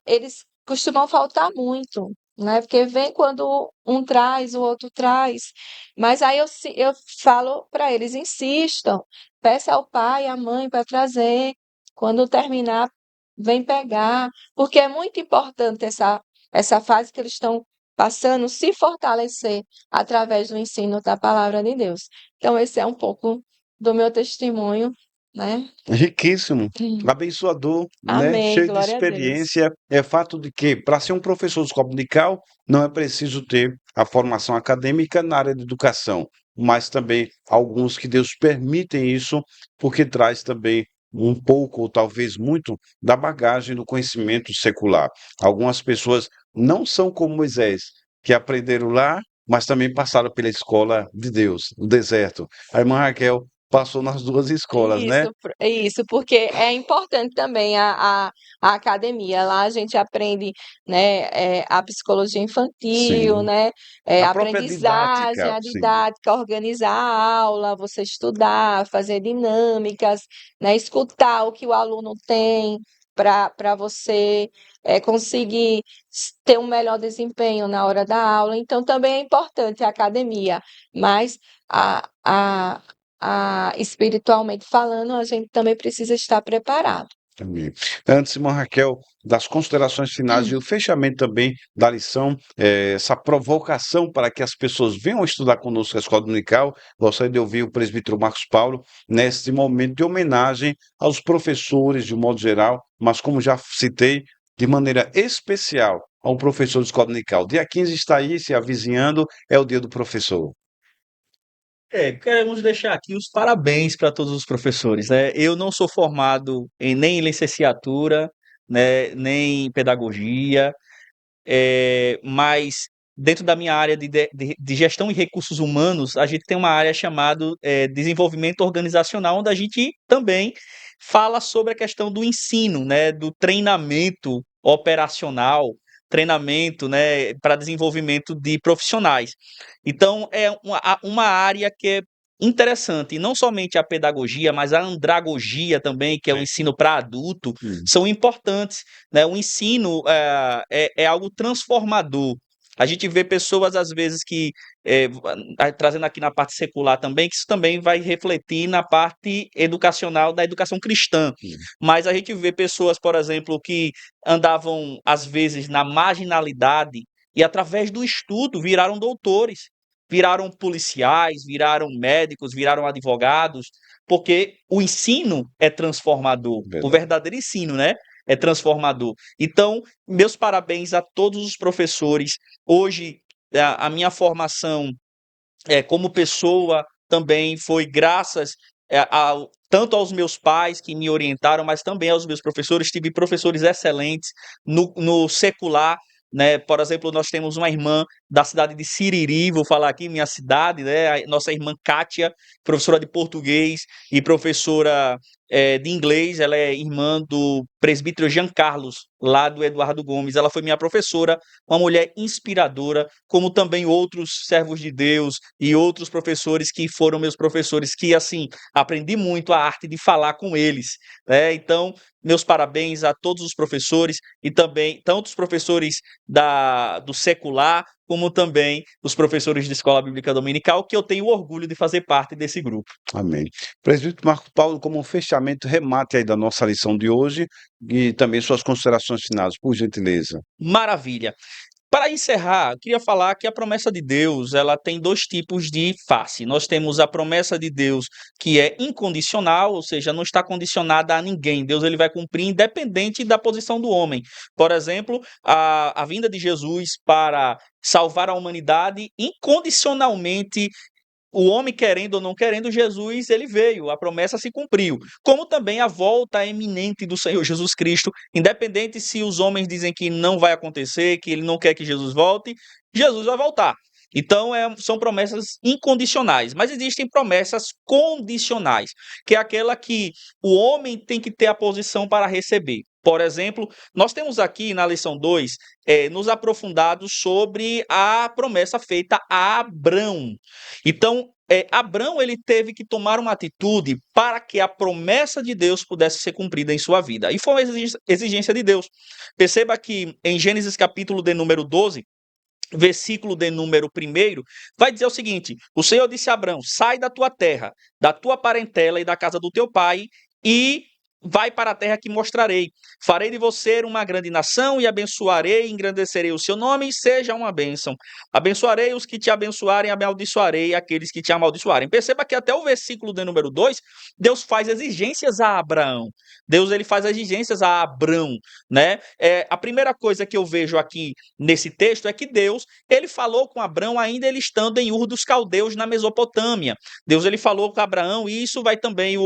Eles costumam faltar muito, né? Porque vem quando um traz, o outro traz. Mas aí eu falo para eles, insistam, peça ao pai, à mãe para trazer. Quando terminar, vem pegar, porque é muito importante essa fase que eles estão passando, se fortalecer através do ensino da palavra de Deus. Então, esse é um pouco do meu testemunho, né? Riquíssimo, Hum. abençoador, né? Amém, Cheio de glória a Deus. experiência. É fato de que, para ser um professor de escola dominical, não é preciso ter a formação acadêmica na área de educação, mas também alguns que Deus permitem isso, porque traz também um pouco, ou talvez muito, da bagagem do conhecimento secular. Algumas pessoas não são como Moisés, que aprenderam lá, mas também passaram pela escola de Deus, o deserto. A irmã Raquel passou nas duas escolas, né? Isso, porque é importante também a academia. Lá a gente aprende, né, a psicologia infantil, Sim. né, A a própria aprendizagem, didática, a sim. didática, organizar a aula, você estudar, fazer dinâmicas, né, escutar o que o aluno tem para você conseguir ter um melhor desempenho na hora da aula. Então, também é importante a academia, mas espiritualmente falando, a gente também precisa estar preparado. Amém. Antes, irmã Raquel, das considerações finais e o fechamento também da lição, essa provocação para que as pessoas venham estudar conosco a Escola Dominical, gostaria de ouvir o presbítero Marcos Paulo neste momento de homenagem aos professores de um modo geral, mas como já citei, de maneira especial ao professor de Escola Dominical. Dia 15 está aí, se avizinhando, é o dia do professor. Queremos deixar aqui os parabéns para todos os professores, né? Eu não sou formado nem em licenciatura, né, nem em pedagogia, mas dentro da minha área de gestão e recursos humanos, a gente tem uma área chamada desenvolvimento organizacional, onde a gente também fala sobre a questão do ensino, né, do treinamento operacional, treinamento, né, para desenvolvimento de profissionais. Então, é uma área que é interessante, e não somente a pedagogia, mas a andragogia também, que é o ensino para adulto, são importantes, né? O ensino é algo transformador. A gente vê pessoas, às vezes, que, trazendo aqui na parte secular também, que isso também vai refletir na parte educacional da educação cristã. Mas a gente vê pessoas, por exemplo, que andavam, às vezes, na marginalidade e, através do estudo, viraram doutores, viraram policiais, viraram médicos, viraram advogados, porque o ensino é transformador. O Verdade. verdadeiro ensino, né? É transformador. Então, meus parabéns a todos os professores. Hoje, a minha formação como pessoa também foi graças tanto aos meus pais que me orientaram, mas também aos meus professores. Tive professores excelentes no secular, né? Por exemplo, nós temos uma irmã da cidade de Siriri, vou falar aqui, minha cidade, né? A nossa irmã Kátia, professora de português e professora de inglês. Ela é irmã do presbítero Jean Carlos, lá do Eduardo Gomes. Ela foi minha professora, uma mulher inspiradora, como também outros servos de Deus e outros professores que foram meus professores, que, assim, aprendi muito a arte de falar com eles, né? Então, meus parabéns a todos os professores e também, tanto os professores do secular, como também os professores de escola bíblica dominical, que eu tenho orgulho de fazer parte desse grupo. Amém. Presbítero Marco Paulo, como um fechamento, remate aí da nossa lição de hoje e também suas considerações finais, por gentileza. Maravilha. Para encerrar, eu queria falar que a promessa de Deus, ela tem dois tipos de face. Nós temos a promessa de Deus que é incondicional, ou seja, não está condicionada a ninguém. Deus ele vai cumprir independente da posição do homem. Por exemplo, a vinda de Jesus para salvar a humanidade incondicionalmente, o homem querendo ou não querendo, Jesus ele veio, a promessa se cumpriu. Como também a volta iminente do Senhor Jesus Cristo, independente se os homens dizem que não vai acontecer, que ele não quer que Jesus volte, Jesus vai voltar. Então, são promessas incondicionais, mas existem promessas condicionais, que é aquela que o homem tem que ter a posição para receber. Por exemplo, nós temos aqui na lição 2, nos aprofundados sobre a promessa feita a Abrão. Então, Abrão ele teve que tomar uma atitude para que a promessa de Deus pudesse ser cumprida em sua vida. E foi uma exigência de Deus. Perceba que em Gênesis capítulo de número 12, versículo de número 1, vai dizer o seguinte: o Senhor disse a Abrão: sai da tua terra, da tua parentela e da casa do teu pai, e vai para a terra que mostrarei. Farei de você uma grande nação, e abençoarei, e engrandecerei o seu nome, e seja uma bênção. Abençoarei os que te abençoarem, amaldiçoarei aqueles que te amaldiçoarem. Perceba que até o versículo de número 2, Deus faz exigências a Abraão. Deus ele faz exigências a Abrão, né? A primeira coisa que eu vejo aqui nesse texto é que Deus ele falou com Abrão ainda ele estando em Ur dos Caldeus, na Mesopotâmia. Deus ele falou com Abraão, e isso vai também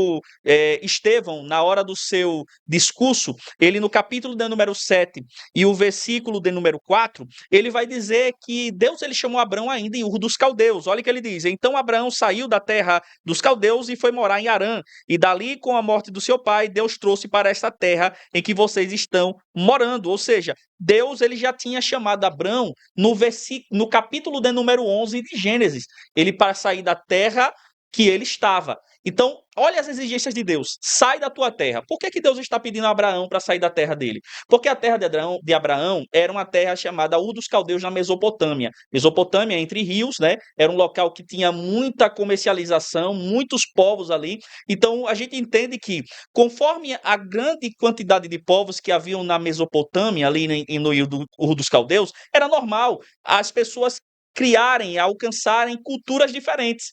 Estevão, na hora do seu discurso, ele no capítulo de número 7 e o versículo de número 4, ele vai dizer que Deus ele chamou Abrão ainda em Ur dos Caldeus. Olha o que ele diz: então Abraão saiu da terra dos caldeus e foi morar em Harã, e dali com a morte do seu pai, Deus trouxe para esta terra em que vocês estão morando. Ou seja, Deus ele já tinha chamado Abrão no capítulo de número 11 de Gênesis, ele para sair da terra que ele estava. Então, olha as exigências de Deus. Sai da tua terra. Por que Deus está pedindo a Abraão para sair da terra dele? Porque a terra de Abraão era uma terra chamada Ur dos Caldeus, na Mesopotâmia. Mesopotâmia, entre rios, né? Era um local que tinha muita comercialização, muitos povos ali. Então, a gente entende que, conforme a grande quantidade de povos que haviam na Mesopotâmia, ali no Ur dos Caldeus, era normal as pessoas criarem, alcançarem culturas diferentes,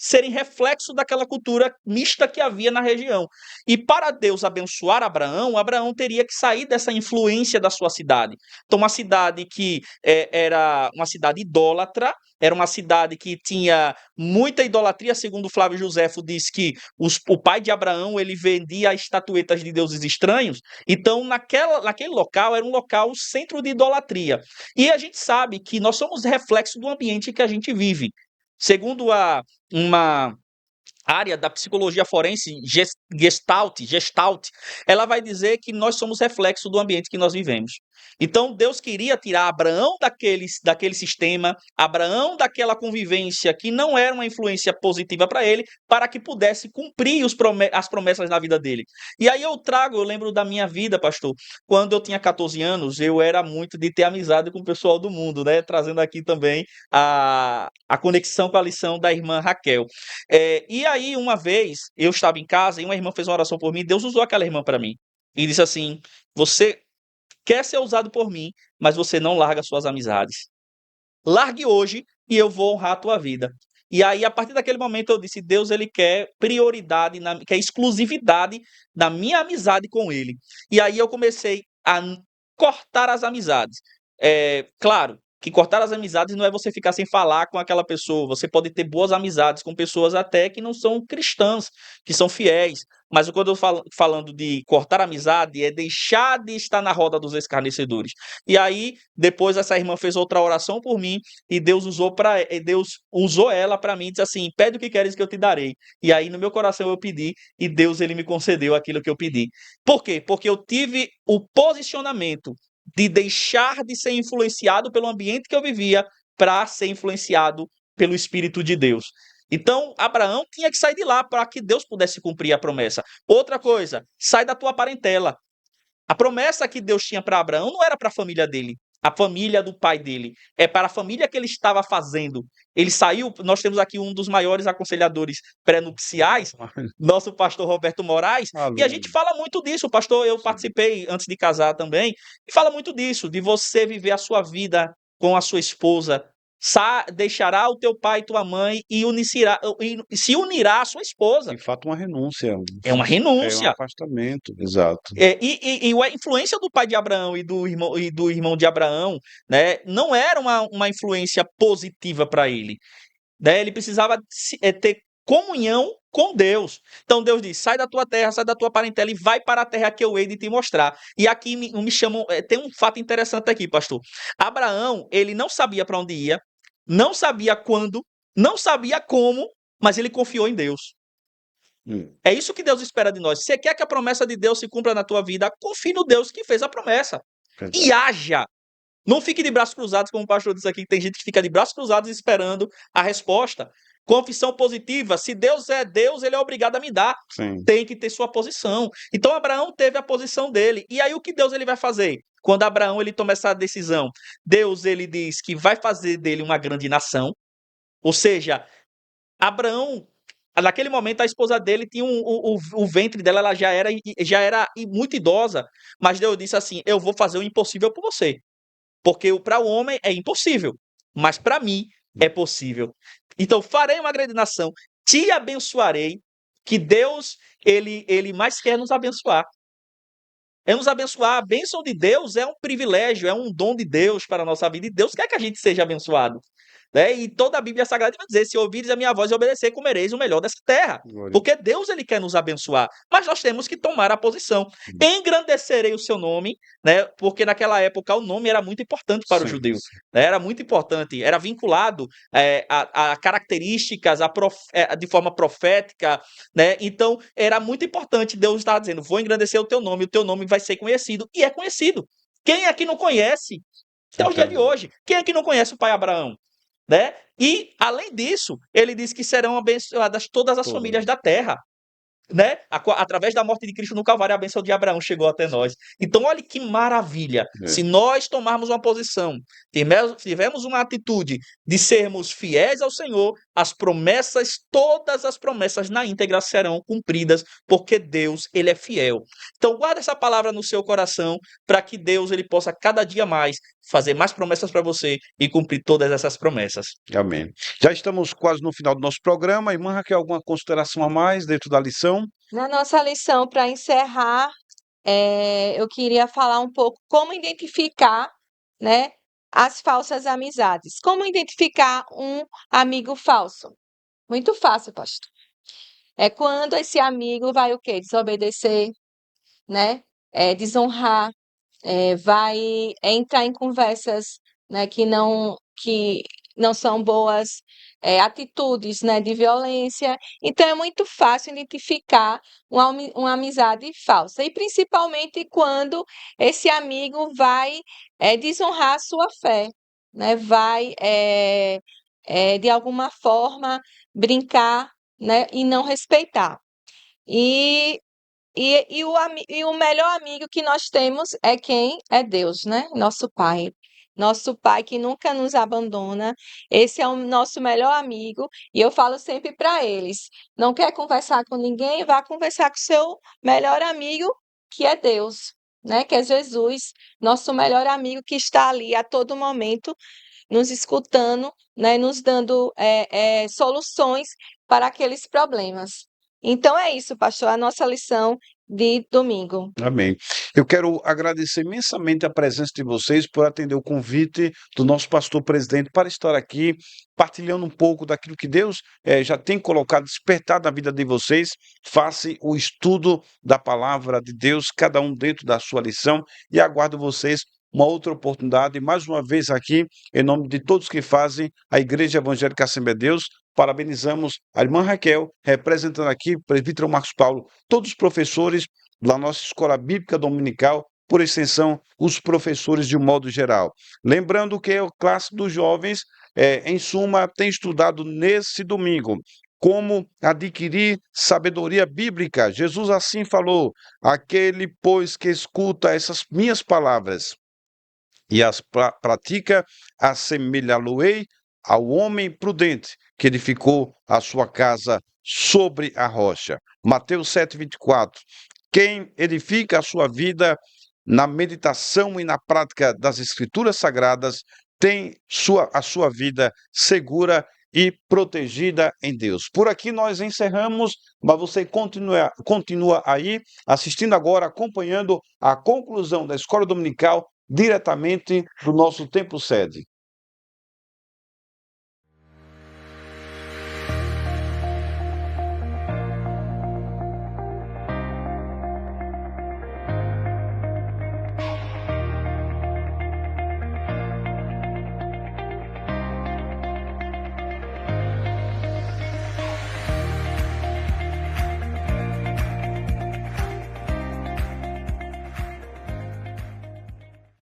serem reflexo daquela cultura mista que havia na região. E para Deus abençoar Abraão, Abraão teria que sair dessa influência da sua cidade. Então, uma cidade que era uma cidade idólatra, era uma cidade que tinha muita idolatria, segundo Flávio Josefo diz que o pai de Abraão ele vendia estatuetas de deuses estranhos. Então, naquele local era um local centro de idolatria. E a gente sabe que nós somos reflexo do ambiente que a gente vive. Segundo uma área da psicologia forense, Gestalt, ela vai dizer que nós somos reflexo do ambiente que nós vivemos. Então, Deus queria tirar Abraão daquele sistema, Abraão daquela convivência que não era uma influência positiva para ele, para que pudesse cumprir as promessas na vida dele. E aí eu lembro da minha vida, pastor, quando eu tinha 14 anos, eu era muito de ter amizade com o pessoal do mundo, né? Trazendo aqui também a conexão com a lição da irmã Raquel. E aí, uma vez, eu estava em casa e uma irmã fez uma oração por mim, Deus usou aquela irmã para mim. E disse assim: você quer ser usado por mim, mas você não larga suas amizades. Largue hoje e eu vou honrar a tua vida. E aí, a partir daquele momento, eu disse: Deus, ele quer prioridade, quer exclusividade da minha amizade com ele. E aí eu comecei a cortar as amizades. Claro que cortar as amizades não é você ficar sem falar com aquela pessoa. Você pode ter boas amizades com pessoas até que não são cristãs, que são fiéis. Mas quando eu falando de cortar amizade, é deixar de estar na roda dos escarnecedores. E aí, depois essa irmã fez outra oração por mim, e Deus usou ela para mim e disse assim: pede o que queres que eu te darei. E aí no meu coração eu pedi, e Deus ele me concedeu aquilo que eu pedi. Por quê? Porque eu tive o posicionamento de deixar de ser influenciado pelo ambiente que eu vivia para ser influenciado pelo Espírito de Deus. Então, Abraão tinha que sair de lá para que Deus pudesse cumprir a promessa. Outra coisa, sai da tua parentela. A promessa que Deus tinha para Abraão não era para a família dele, a família do pai dele, é para a família que ele estava fazendo. Ele saiu, nós temos aqui um dos maiores aconselhadores pré-nupciais, nosso pastor Roberto Moraes, e a gente fala muito disso, pastor, eu participei antes de casar também, e fala muito disso, de você viver a sua vida com a sua esposa, deixará o teu pai e tua mãe e se unirá à sua esposa. De fato, uma renúncia. É uma renúncia. É um afastamento, exato. E a influência do pai de Abraão e do irmão de Abraão, né, não era uma influência positiva para ele. Né? Ele precisava ter comunhão com Deus. Então Deus diz: sai da tua terra, sai da tua parentela e vai para a terra que eu hei de te mostrar. E aqui me chamam. Tem um fato interessante aqui, pastor. Abraão, ele não sabia para onde ia, não sabia quando, não sabia como, mas ele confiou em Deus. É isso que Deus espera de nós. Se você quer que a promessa de Deus se cumpra na tua vida, confie no Deus que fez a promessa. Verdade. E haja. Não fique de braços cruzados, como o pastor disse aqui, que tem gente que fica de braços cruzados esperando a resposta. Confissão positiva. Se Deus é Deus, ele é obrigado a me dar. Sim. Tem que ter sua posição. Então Abraão teve a posição dele. E aí o que Deus ele vai fazer? Quando Abraão ele toma essa decisão, Deus ele diz que vai fazer dele uma grande nação. Ou seja, Abraão, naquele momento a esposa dele tinha o ventre dela, ela já era muito idosa, mas Deus disse assim: eu vou fazer o impossível por você. Porque para o homem é impossível, mas para mim é possível. Então farei uma grande nação, te abençoarei, que Deus ele mais quer nos abençoar. É nos abençoar. A bênção de Deus é um privilégio, é um dom de Deus para a nossa vida. E Deus quer que a gente seja abençoado. Né? E toda a Bíblia Sagrada vai dizer: se ouvires a minha voz e obedecer, comereis o melhor dessa terra. Glória. Porque Deus ele quer nos abençoar. Mas nós temos que tomar a posição. Engrandecerei o seu nome, né? Porque naquela época o nome era muito importante para o Sim, judeu. sim. Né? Era muito importante, era vinculado a características de forma profética, né? Então era muito importante. Deus estava dizendo: vou engrandecer o teu nome vai ser conhecido. E é conhecido. Quem é que não conhece? Até o dia de hoje. Quem é que não conhece o pai Abraão? Né? E, além disso, ele diz que serão abençoadas todas as famílias da terra. Né? Através da morte de Cristo no Calvário, a bênção de Abraão chegou até nós. Então, olha que maravilha. Se nós tomarmos uma posição, tivermos uma atitude de sermos fiéis ao Senhor, as promessas, todas as promessas na íntegra serão cumpridas, porque Deus, ele é fiel. Então, guarda essa palavra no seu coração, para que Deus ele possa cada dia mais fazer mais promessas para você e cumprir todas essas promessas. Amém. Já estamos quase no final do nosso programa. Irmã Raquel, alguma consideração a mais dentro da lição? Na nossa lição, para encerrar, eu queria falar um pouco como identificar, né, as falsas amizades. Como identificar um amigo falso? Muito fácil, pastor. É quando esse amigo vai o quê? Desobedecer, né? Desonrar, vai entrar em conversas, né, que não são boas, atitudes, né, de violência. Então é muito fácil identificar uma amizade falsa, e principalmente quando esse amigo vai desonrar a sua fé, né, vai de alguma forma brincar, né, e não respeitar. E o melhor amigo que nós temos é quem? É Deus, né? Nosso Pai. Nosso Pai que nunca nos abandona. Esse é o nosso melhor amigo. E eu falo sempre para eles: não quer conversar com ninguém? Vá conversar com seu melhor amigo, que é Deus, né? Que é Jesus, nosso melhor amigo que está ali a todo momento nos escutando, né, nos dando soluções para aqueles problemas. Então é isso, pastor, a nossa lição de domingo. Amém. Eu quero agradecer imensamente a presença de vocês por atender o convite do nosso pastor presidente para estar aqui partilhando um pouco daquilo que Deus já tem colocado, despertado na vida de vocês. Faça o estudo da palavra de Deus, cada um dentro da sua lição, e aguardo vocês uma outra oportunidade, mais uma vez aqui, em nome de todos que fazem a Igreja Evangélica Assembleia de Deus. Parabenizamos a irmã Raquel, representando aqui o presbítero Marcos Paulo, todos os professores da nossa escola bíblica dominical, por extensão, os professores de um modo geral. Lembrando que a classe dos jovens, em suma, tem estudado nesse domingo como adquirir sabedoria bíblica. Jesus assim falou: aquele, pois, que escuta essas minhas palavras e as pratica, assemelhá-lo-ei ao homem prudente que edificou a sua casa sobre a rocha. Mateus 7:24. Quem edifica a sua vida na meditação e na prática das Escrituras Sagradas tem a sua vida segura e protegida em Deus. Por aqui nós encerramos, mas você continua aí assistindo agora, acompanhando a conclusão da Escola Dominical diretamente do nosso templo sede.